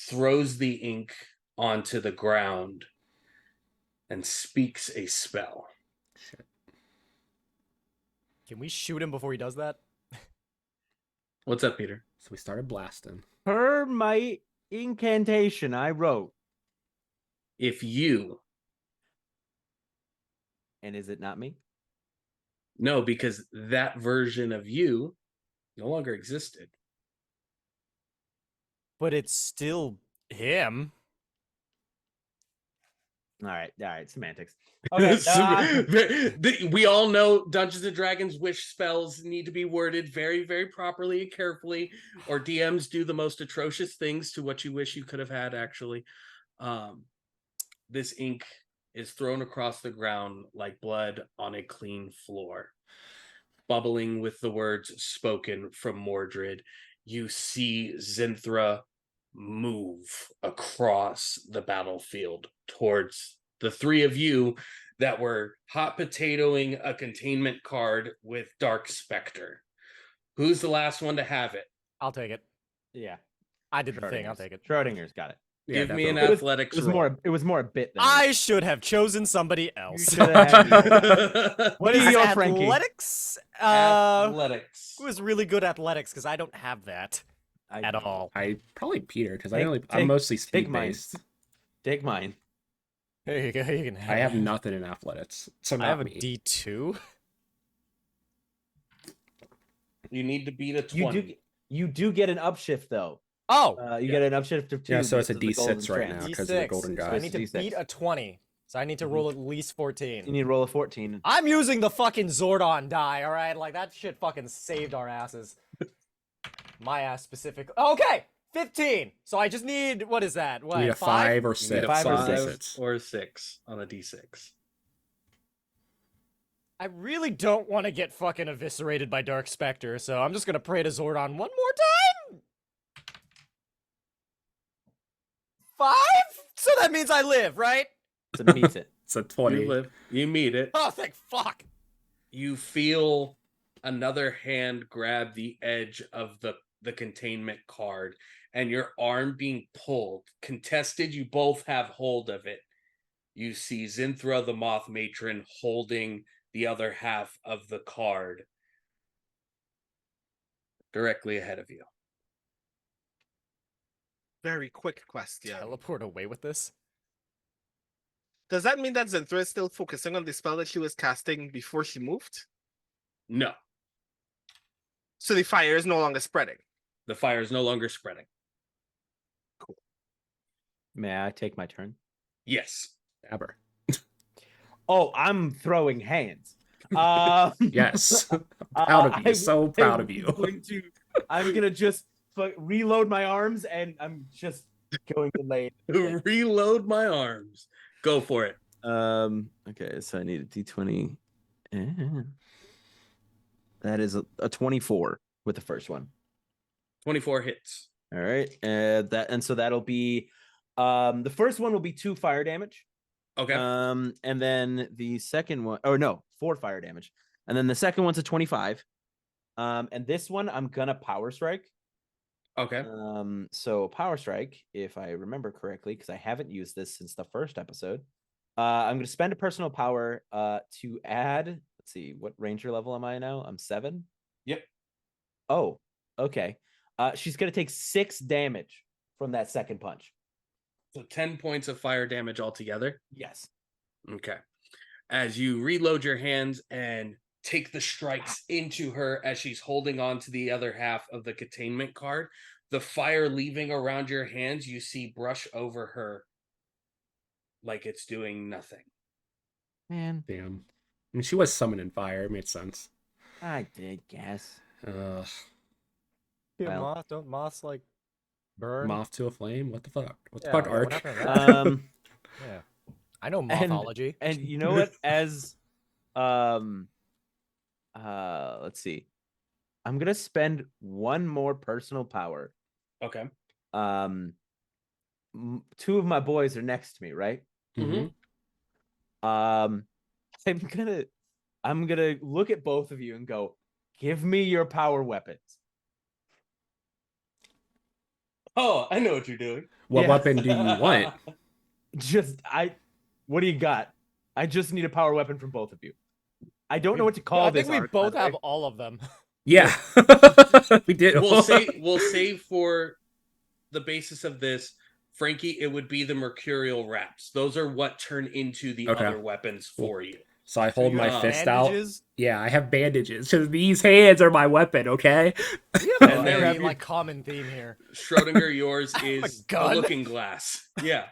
Throws the ink onto the ground and speaks a spell. Shit. Can we shoot him before he does that? What's up, Peter? So we started blasting. Per my incantation, I wrote. If you... And is it not me? No, because that version of you no longer existed. But it's still him. All right, semantics. Okay, We all know Dungeons and Dragons wish spells need to be worded very, very properly and carefully, or DMs do the most atrocious things to what you wish you could have had, actually. This ink is thrown across the ground like blood on a clean floor. Bubbling with the words spoken from Mordred, you see Zinthra move across the battlefield towards the three of you that were hot potatoing a containment card with Dark Spectre. Who's the last one to have it? I'll take it. yeah. I did the thing. I'll take it. Schrodinger's got it. Yeah, Give me an definitely. athletics It was roll. more. It was more a bit. Than I should have chosen somebody else. should have What Me is or Frankie? athletics? Athletics. Who is really good athletics? Because I don't have that at all. I probably Peter because Take- I'm mostly speed take mine. based. Take mine. There you go. You can have I have it. nothing in athletics, so I not have a me. D2. You need to beat a 20. You do get an upshift though. Oh, You get an upshift of 2. Yeah, so it's a because of the golden D6 right strands. now because of the D6. golden So I guys. need to D6. beat a 20. So I need to roll at least 14. You need to roll a 14. I'm using the fucking Zordon die, all right? Like, that shit fucking saved our asses. My ass specifically. Okay, 15. So I just need, what is that? What, You need a 5 or You need 6 a Five or on six. D6. or 6 on a d6. I really don't want to get fucking eviscerated by Dark Spectre, so I'm just gonna pray to Zordon one more time. 5? So that means I live, right? So it meets it. It's a 20. You live. You meet it. Oh, thank fuck. You feel another hand grab the edge of the containment card and your arm being pulled. Contested, you both have hold of it. You see Zinthra the Moth Matron holding the other half of the card directly ahead of you. Very quick question. Teleport away with this? Does that mean that Zenthra is still focusing on the spell that she was casting before she moved? No, So the fire is no longer spreading. the fire is no longer spreading. May I take my turn? Yes. Dabber. Oh, I'm throwing hands. Yes. Proud of you. So proud of you. I'm gonna just reload my arms, and I'm just going to lay. Reload my arms. Go for it. Okay, so I need a D20. And that is a 24 with the first one. 24 hits. All right, so that'll be the first one will be 2 fire damage. Okay. And then the second one, oh no, 4 fire damage. And then the second one's a 25. And this one I'm gonna power strike. Okay. So power strike, if I remember correctly, because I haven't used this since the first episode. I'm gonna spend a personal power to add. Let's see, what ranger level am I now? I'm 7. Yep. Oh, okay. She's gonna take 6 damage from that second punch. So 10 points of fire damage altogether. Yes. Okay. As you reload your hands and take the strikes into her as she's holding on to the other half of the containment card, the fire leaving around your hands, you see brush over her like it's doing nothing. Man, Damn. I mean, she was summoning fire. It made sense. I did guess. Yeah, Well. moth, don't moths like burn? Moth to a flame? What the fuck? What the Yeah, fuck, what Arc? happened to that? Yeah. I know And- mothology. And you know what? As let's see. I'm gonna spend 1 more personal power. Okay. 2 of my boys are next to me, right? Mhm. I'm gonna look at both of you and go, give me your power weapons. Oh, I know what you're doing. What Yeah. weapon do you want? What do you got? I just need a power weapon from both of you. I don't know what to call I this. think we arc, both by the have way. all of them. Yeah. We did. We'll save for the basis of this, Frankie, it would be the mercurial wraps. Those are what turn into the Okay. other weapons for you. So I hold You my have fist bandages? out. Yeah, I have bandages. So these hands are my weapon, okay? We have a And then very you- like common theme here. Schrodinger, yours I have a is the gun. looking glass. Yeah.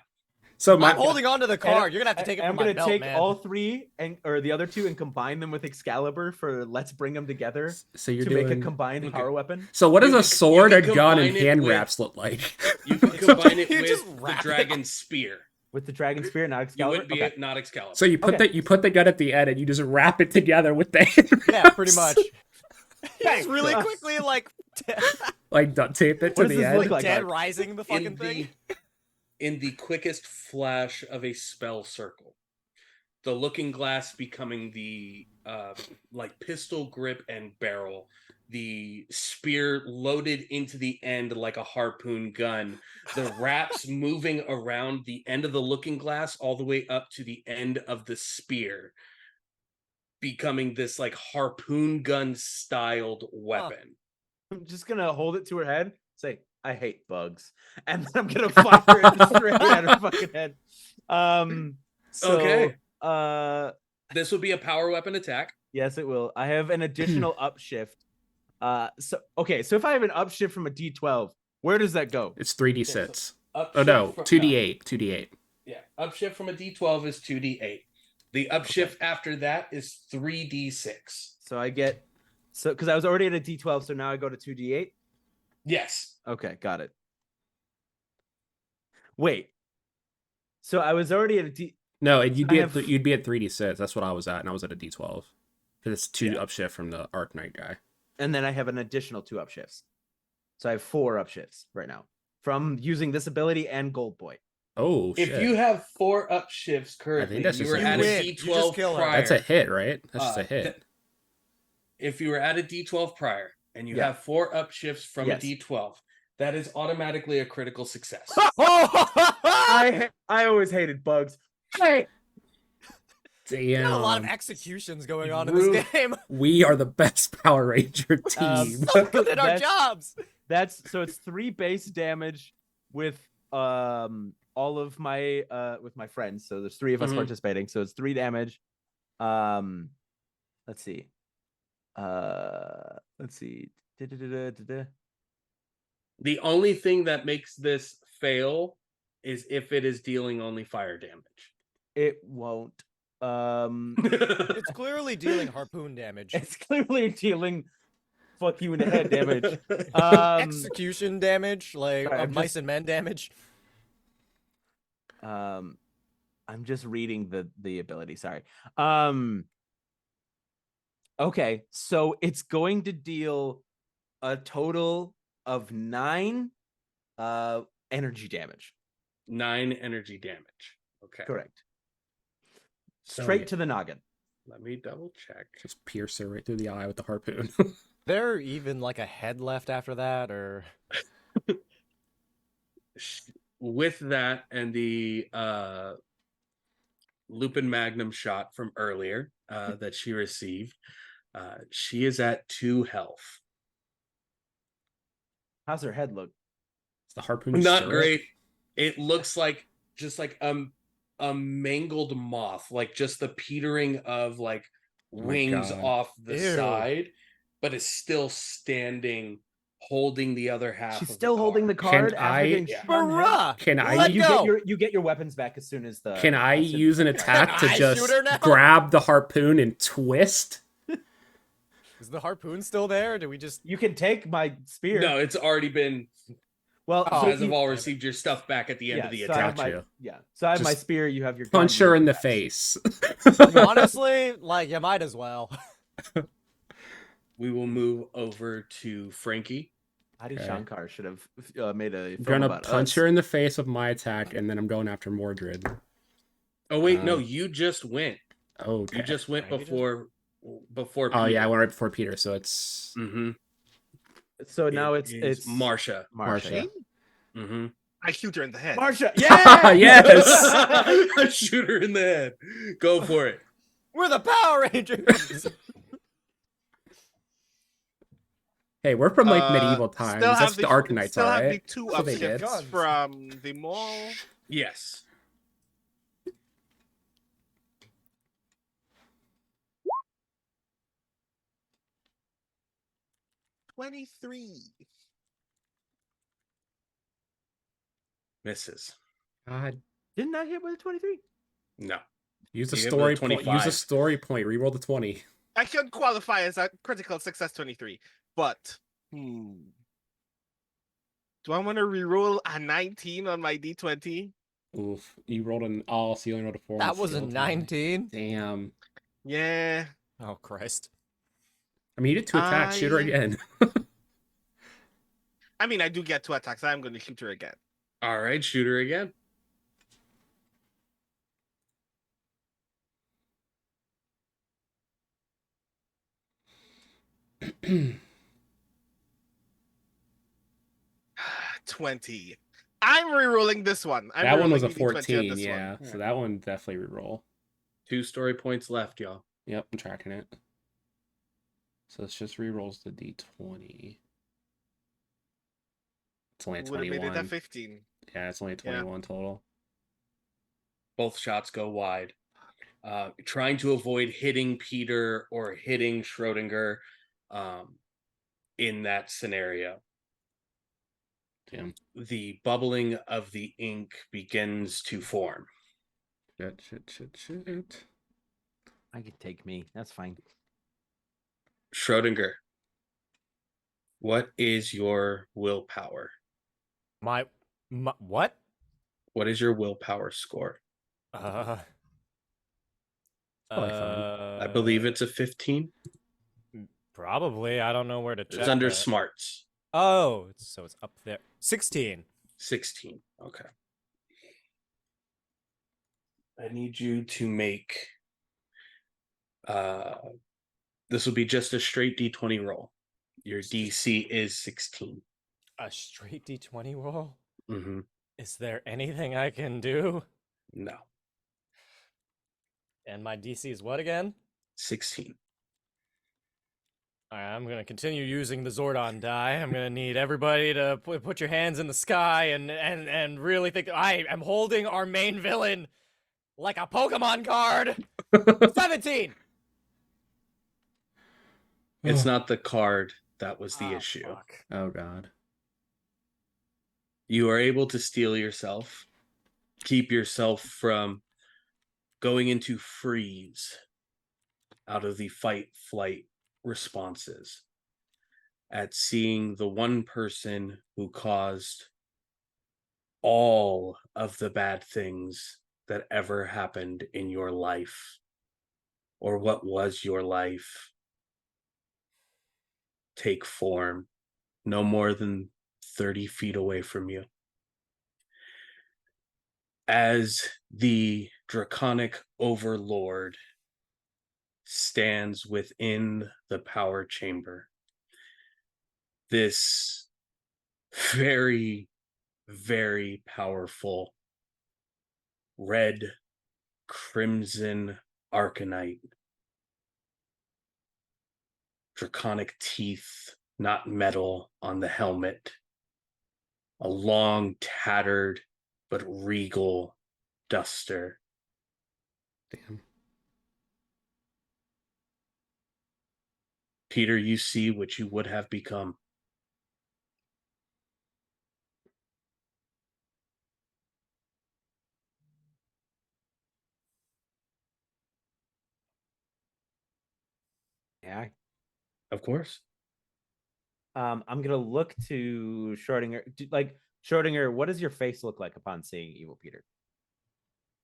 So my I'm holding on to the card. You're gonna have to take it I'm from my gonna belt, take man. all 3 or the other 2 and combine them with Excalibur for let's bring them together so you're to doing make a combined Okay. power weapon. So what does You a can- you sword, a can gun, and combine it hand with- wraps look like? You can combine it You just with the wrap it. dragon spear. With the dragon spear, not You Excalibur. wouldn't be Okay. not Excalibur. So you put Okay. the gun at the end and you just wrap it together with the hand Yeah, pretty wraps. much. Just Thanks. really quickly, like Like duct tape it to What does the this end. look like? Dead Arc? Rising the fucking thing. In the quickest flash of a spell circle, the looking glass becoming the like pistol grip and barrel, the spear loaded into the end like a harpoon gun, the wraps moving around the end of the looking glass all the way up to the end of the spear, becoming this like harpoon gun styled weapon. I'm just gonna hold it to her head, say, I hate bugs. And then I'm gonna fire it straight at her fucking head. So Okay. This This would be a power weapon attack. yes, it will. I have an additional upshift. So if I have an upshift from a D12, where does that go? It's 3d6. Upshift Oh no, from- 2d8. 2d8. Yeah, upshift from a D12 is 2d8. The upshift after that is 3d6. So I get because I was already at a D12, so now I go to 2D8. Yes. Okay, got it. Wait. So I was already at a D. No, you'd be I have- you'd be at 3d6. That's what I was at, and I was at a d12. Because it's 2 Yeah. upshift from the ArcKnight guy. And then I have an additional 2 upshifts. So I have 4 upshifts right now from using this ability and Gold Boy. Oh shit. If you have 4 upshifts currently, that's you just were a at hit. a You win. You just D12 kill her. prior. That's a hit, right? That's just a hit. If you were at a D12 prior and you Yeah. have 4 upshifts from Yes. a D12, that is automatically a critical success. I always hated bugs. Hey, We got a lot of Damn. executions going on in Rude. this game. We are the best Power Ranger team. So good at our That's- jobs. it's 3 base damage with all of my with my friends. So there's 3 of us Mhm. participating. So it's 3 damage. Let's see. Da-da-da-da-da-da. The only thing that makes this fail is if it is dealing only fire damage. It won't. It's clearly dealing harpoon damage. It's clearly dealing fuck you in the head damage. Execution damage, like sorry, I'm mice just- and men damage. I'm just reading the ability. Sorry. Okay, so it's going to deal a total of 9 energy damage. 9 energy damage. Okay. Correct. Straight to the noggin. Let me double check. Just pierce her right through the eye with the harpoon. There even like a head left after that, or With that and the Lupin Magnum shot from earlier that she received, she is at 2 health. How's her head look? Is the harpoon Not stir great. It looks like just like a mangled moth, like just the petering of like Oh my wings God. off the Ew. side, but is still standing, holding the other half. She's of still holding the card Can after I- getting Yeah. shot in the head? Bruh! Can I- Let You go! you get your weapons back as soon as the. Can I as soon as use an the- attack to I just shoot her now? grab the harpoon and twist? Is the harpoon still there? Do we just? You can take my spear. No, it's already been. Well, Oh, so You guys have you- all received your stuff back at the end of the so I have attack. my, Gotcha. yeah. So I have my Just spear. You have your gun, Punch you her have in the your axe. face. Honestly, like you might as well. We will move over to Frankie. Adi Okay. Shankar should have made a I'm film gonna about punch us. her in the face with my attack, and then I'm going after Mordred. Oh wait, no, Um, you just went. Okay. You just went Frankie just- before. Oh yeah, I Peter. went right before Peter, so it's Mm-hmm. So now It it's is Marcia. Marcia. Mm-hmm. I shoot her in the head. Marcia. Yeah. Yes! Shoot her in the head. Go for it. We're the Power Rangers. Hey, we're from like medieval times. Still have That's the, the ArcaKnights, still have the alright? 2 That's what they did. upshifts from the mall. Yes. $23. Misses. God, Didn't I hit with a 23? No. use a You hit story with a point. Use a 25. story point. Reroll the 20. I could qualify as a critical success 23, but do I want to reroll a 19 on my D20? Oof, you rolled an all, so you only rolled a 4. on That was a skill die. 19. Damn. Yeah. Oh Christ. I mean, you did 2 attacks. Shoot her I- again. I mean, I do get 2 attacks. I'm going to shoot her again. All right, shoot her again. $20. I'm rerolling this one. I'm That one was a rerolling the D20 on 14, this yeah. one. So that one definitely reroll. 2 story points left, y'all. Yep, I'm tracking it. So it's just rerolls the D20. It's only a Would have made it 21. a 15. Yeah, it's only a Yeah. 21 total. Both shots go wide. Trying to avoid hitting Peter or hitting Schrodinger in that scenario. Damn. The bubbling of the ink begins to form. Shit. I could take me. That's fine. Schrodinger, what is your willpower? My what? What is your willpower score? Uh, Probably fine. I believe it's a 15. Probably. I don't know where to check. It's under that. smarts. Oh, so it's up there. 16. 16. Okay. I need you to make this will be just a straight D20 roll. Your DC is 16. A straight D20 roll? Mm-hmm. Is there anything I can do? No. And my DC is what again? 16. All right, I'm going to continue using the Zordon die. I'm going to need everybody to put your hands in the sky and really think I am holding our main villain like a Pokemon card. 17. It's not the card that was the Ah, issue. fuck. Oh god. You are able to steel yourself, keep yourself from going into freeze out of the fight flight responses at seeing the one person who caused all of the bad things that ever happened in your life, or what was your life, take form no more than 30 feet away from you. As the draconic overlord stands within the power chamber. This very, very powerful red crimson ArcaKnight. Draconic teeth, not metal, on the helmet. A long, tattered, but regal duster. Damn. Peter, you see what you would have become. Yeah. Of course. I'm gonna look to Schrodinger. Like Schrodinger, what does your face look like upon seeing Evil Peter?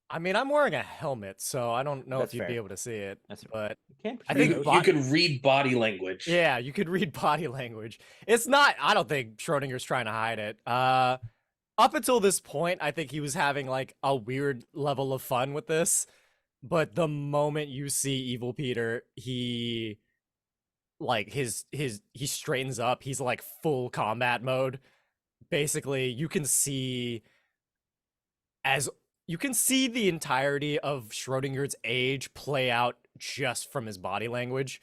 I mean, I'm wearing a helmet, so I don't know That's if you'd be fair. able to see it. That's But You can't I see think those. You can read body language. yeah, you could read body language. It's not. I don't think Schrodinger's trying to hide it. Up until this point, I think he was having like a weird level of fun with this. But the moment you see Evil Peter, he like he straightens up. He's like full combat mode. Basically, you can see the entirety of Schrodinger's age play out just from his body language.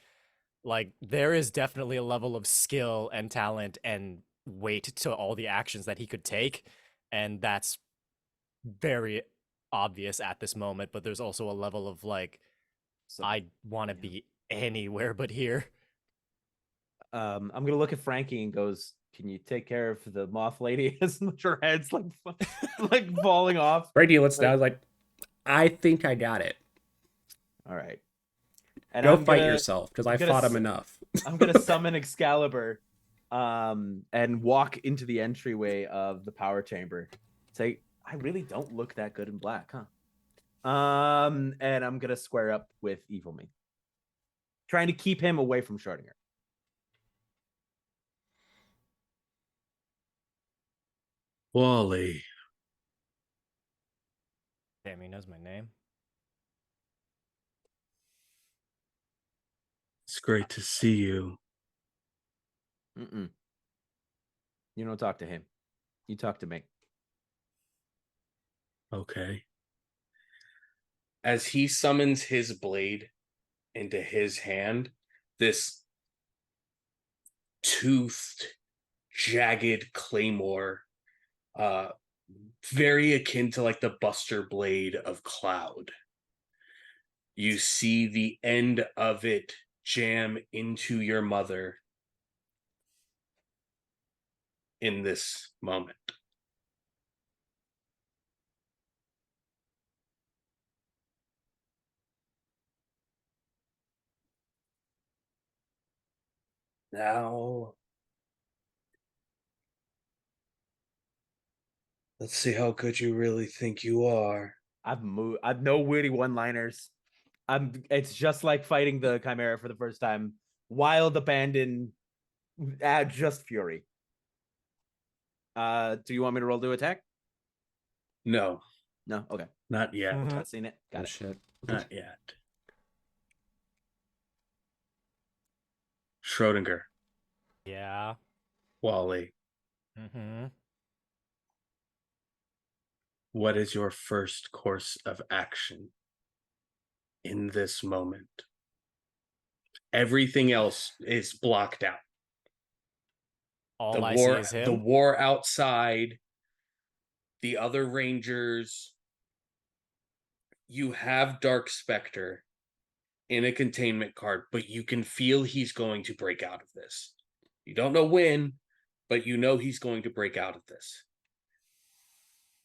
Like there is definitely a level of skill and talent and weight to all the actions that he could take, and that's very obvious at this moment. But there's also a level of like, I want to be anywhere but here. I'm gonna look at Frankie and goes, "Can you take care of the moth lady?" As her head's like falling off. Brady looks down like, I think I got it. All right. And Go fight yourself, because I gonna fought him enough. I'm gonna summon Excalibur, and walk into the entryway of the power chamber. Say, I really don't look that good in black, huh? And I'm gonna square up with Evil Me, trying to keep him away from Schrodinger. Wally, Damn, he knows my name. it's great to see you. Mm-mm. You don't talk to him. You talk to me. Okay. As he summons his blade into his hand, this toothed, jagged claymore, very akin to like the Buster Blade of Cloud. You see the end of it jam into your mother in this moment. Now, let's see how good you really think you are. I've no witty one-liners. It's just like fighting the Chimera for the first time. Wild abandon, just fury. Do you want me to roll to attack? No, No? Okay. not yet. Mhm. I've seen it. Got Oh, it. shit. Not yet. Schrodinger, Yeah. Wally, Mm-hmm. what is your first course of action in this moment? Everything else is blocked out. All I see is him. The war outside, the other rangers. You have Dark Spectre in a containment card, but you can feel he's going to break out of this. You don't know when, but you know he's going to break out of this.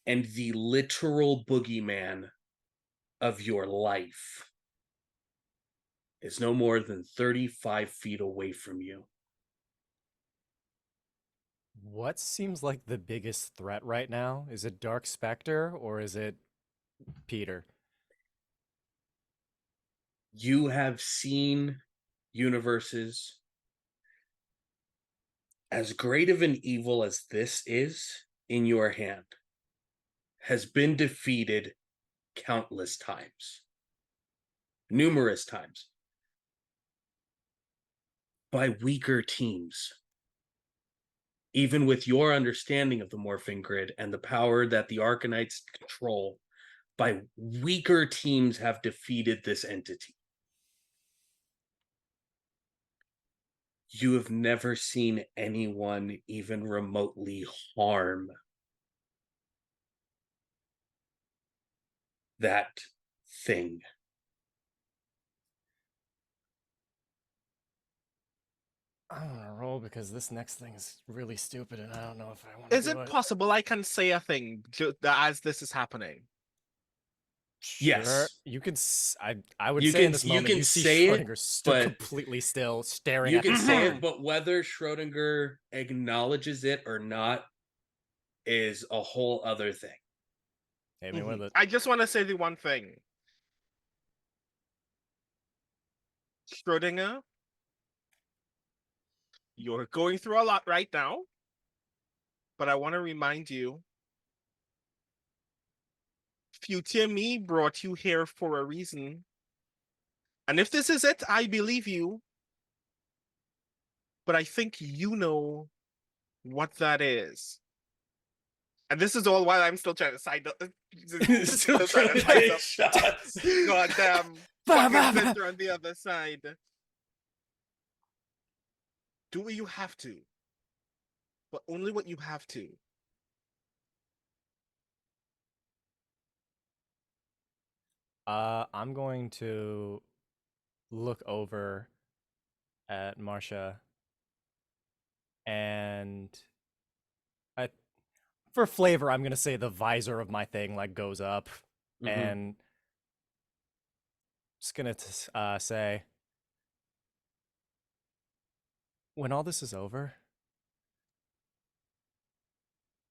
And the literal boogeyman of your life is no more than 35 feet away from you. What seems like the biggest threat right now? Is it Dark Spectre or is it Peter? You have seen universes. As great of an evil as this is in your hand has been defeated countless times, numerous times, by weaker teams. Even with your understanding of the Morphing Grid and the power that the ArcaKnights control, by weaker teams have defeated this entity. You have never seen anyone even remotely harm that thing. I don't want to roll because this next thing is really stupid and I don't know if I want Is to it do it. possible I can say a thing as this is happening? Sure. Yes. You can. I would You say in can- this you moment can you see say it, Schrodinger stood but completely still, staring You at can the say phone. it, but whether Schrodinger acknowledges it or not is a whole other thing. Hit me with it. I just want to say the one thing. Schrodinger, you're going through a lot right now, but I want to remind you, future me brought you here for a reason. And if this is it, I believe you. But I think you know what that is. And this is all while I'm still trying to side up. Still trying to take shots. Goddamn Bah, bah, fucking bah. center on the other side. Do what you have to. But only what you have to. I'm going to look over at Marcia and for flavor, I'm gonna say the visor of my thing like goes up and just gonna say, when all this is over,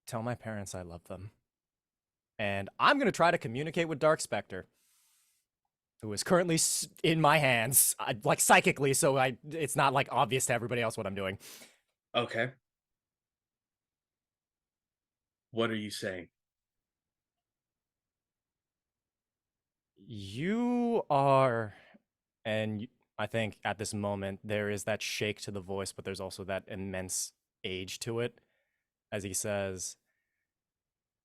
tell my parents I love them. And I'm gonna try to communicate with Dark Spectre, who is currently in my hands, like psychically, so it's not like obvious to everybody else what I'm doing. Okay. What are you saying? You are, and I think at this moment there is that shake to the voice, but there's also that immense age to it, as he says,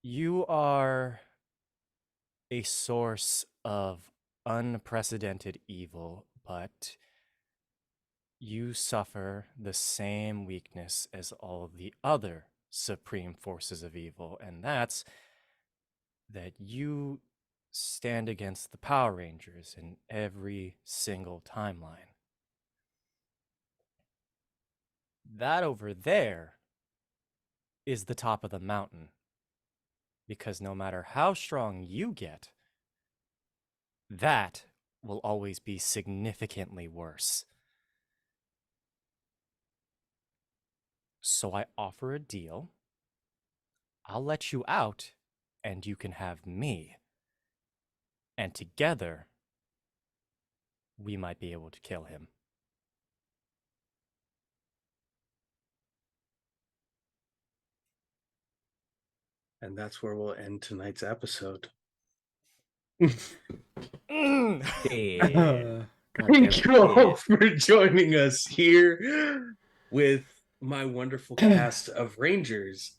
you are a source of unprecedented evil, but you suffer the same weakness as all of the other supreme forces of evil, and that's that you stand against the Power Rangers in every single timeline. That over there is the top of the mountain, because no matter how strong you get, that will always be significantly worse. So I offer a deal. I'll let you out, and you can have me. And together, we might be able to kill him. And that's where we'll end tonight's episode. Mm. Yeah. Thank you all for joining us here with my wonderful cast of Rangers.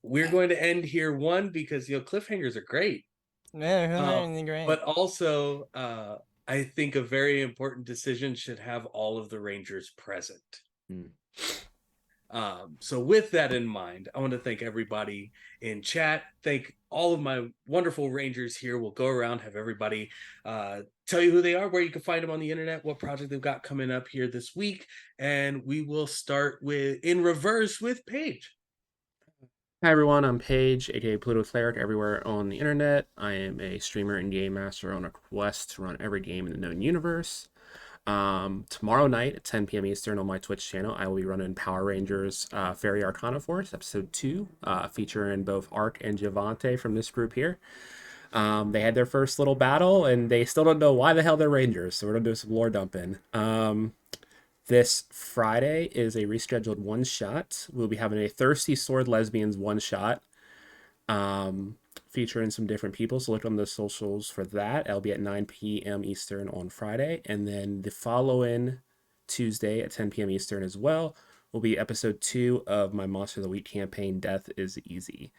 We're going to end here, one, because cliffhangers are great. But also, I think a very important decision should have all of the Rangers present. So with that in mind, I want to thank everybody in chat. Thank all of my wonderful Rangers here. We'll go around, have everybody tell you who they are, where you can find them on the internet, what project they've got coming up here this week. And we will start in reverse with Paige. Hi everyone, I'm Paige, aka Pluto Cleric, everywhere on the internet. I am a streamer and game master on a quest to run every game in the known universe. Tomorrow night at 10 p.m. Eastern on my Twitch channel, I will be running Power Rangers Fairy Arcana Force, Episode 2, featuring both Arc and Javante from this group here. They had their first little battle, and they still don't know why the hell they're Rangers, so we're going to do some lore dumping. This Friday is a rescheduled one-shot. We'll be having a Thirsty Sword Lesbians one-shot. featuring some different people. So look on the socials for that. I'll be at 9 p.m. Eastern on Friday. And then the following Tuesday at 10 p.m. Eastern as well will be episode 2 of my Monster of the Week campaign, Death is Easy,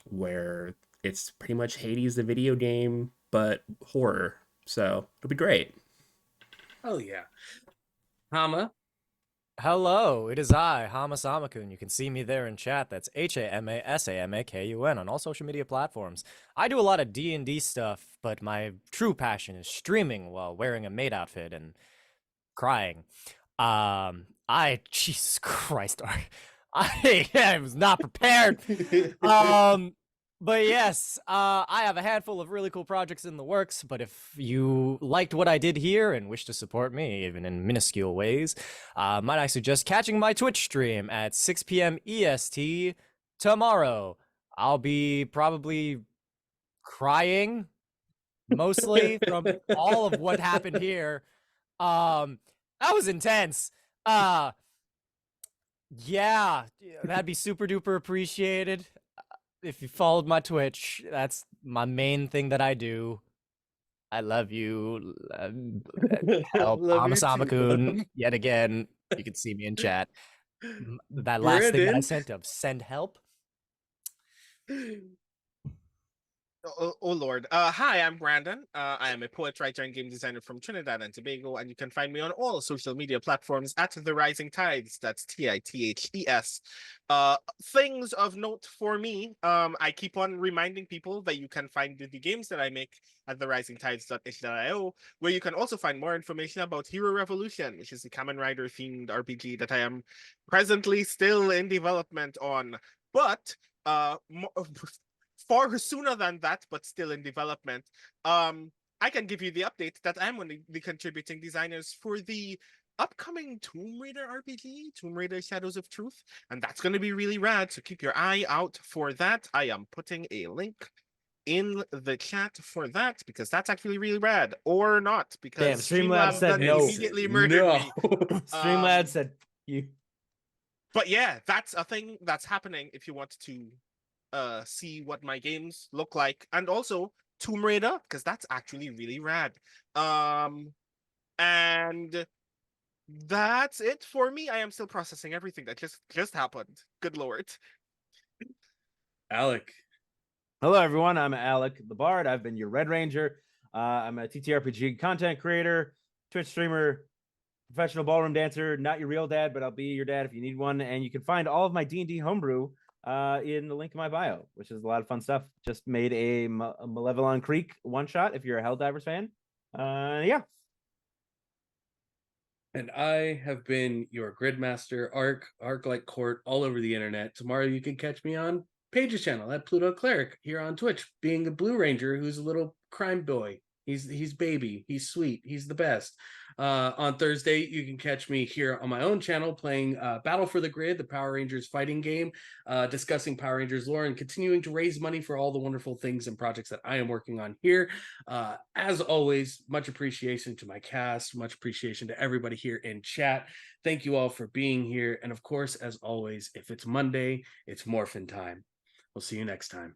where it's pretty much Hades, the video game, but horror. So it'll be great. Oh, yeah. Hama. Hello, it is I, Hama Samakun. You can see me there in chat. That's HAMASAMAKUN on all social media platforms. I do a lot of D&D stuff, but my true passion is streaming while wearing a maid outfit and crying. Jesus Christ, I was not prepared. But yes, I have a handful of really cool projects in the works, but if you liked what I did here and wish to support me, even in minuscule ways, might I suggest catching my Twitch stream at 6 p.m. EST tomorrow. I'll be probably crying, mostly, from all of what happened here. That was intense. Yeah, that'd be super duper appreciated. If you followed my Twitch, that's my main thing that I do. I love you. Help, Love you too, Amasamakun. love. Yet again, you can see me in chat. That last thing that I Brandon. sent of send help. Oh Lord. Hi, I'm Brandon. I am a poet, writer, and game designer from Trinidad and Tobago, and you can find me on all social media platforms at The Rising Tides. That's TITHES. Things of note for me. I keep on reminding people that you can find the games that I make at therisingtides.ish.io, where you can also find more information about Hero Revolution, which is the Kamen Rider themed RPG that I am presently still in development on. But far sooner than that, but still in development, I can give you the update that I'm one of the contributing designers for the upcoming Tomb Raider RPG, Tomb Raider Shadows of Truth, and that's going to be really rad, so keep your eye out for that. I am putting a link in the chat for that, because that's actually really rad. Or not, because Damn, Streamlabs said then no. immediately murdered me. Streamlabs said you. But yeah, that's a thing that's happening if you want to see what my games look like, and also Tomb Raider, because that's actually really rad. And that's it for me. I am still processing everything that just happened. Good Lord. Alec. Hello, everyone. I'm Alec the Bard. I've been your Red Ranger. I'm a TTRPG content creator, Twitch streamer, professional ballroom dancer. Not your real dad, but I'll be your dad if you need one. And you can find all of my D&D homebrew in the link in my bio, which is a lot of fun stuff. Just made a Malevelon Creek one-shot if you're a Helldivers fan. Yeah. And I have been your Gridmaster, Arclight Court, all over the internet. Tomorrow you can catch me on Paige's channel at Pluto Cleric here on Twitch, being the Blue Ranger who's a little crime boy. He's baby. He's sweet. He's the best. On Thursday, you can catch me here on my own channel playing Battle for the Grid, the Power Rangers fighting game, discussing Power Rangers lore and continuing to raise money for all the wonderful things and projects that I am working on here. As always, much appreciation to my cast, much appreciation to everybody here in chat. Thank you all for being here. And of course, as always, if it's Monday, it's morphin' time. We'll see you next time.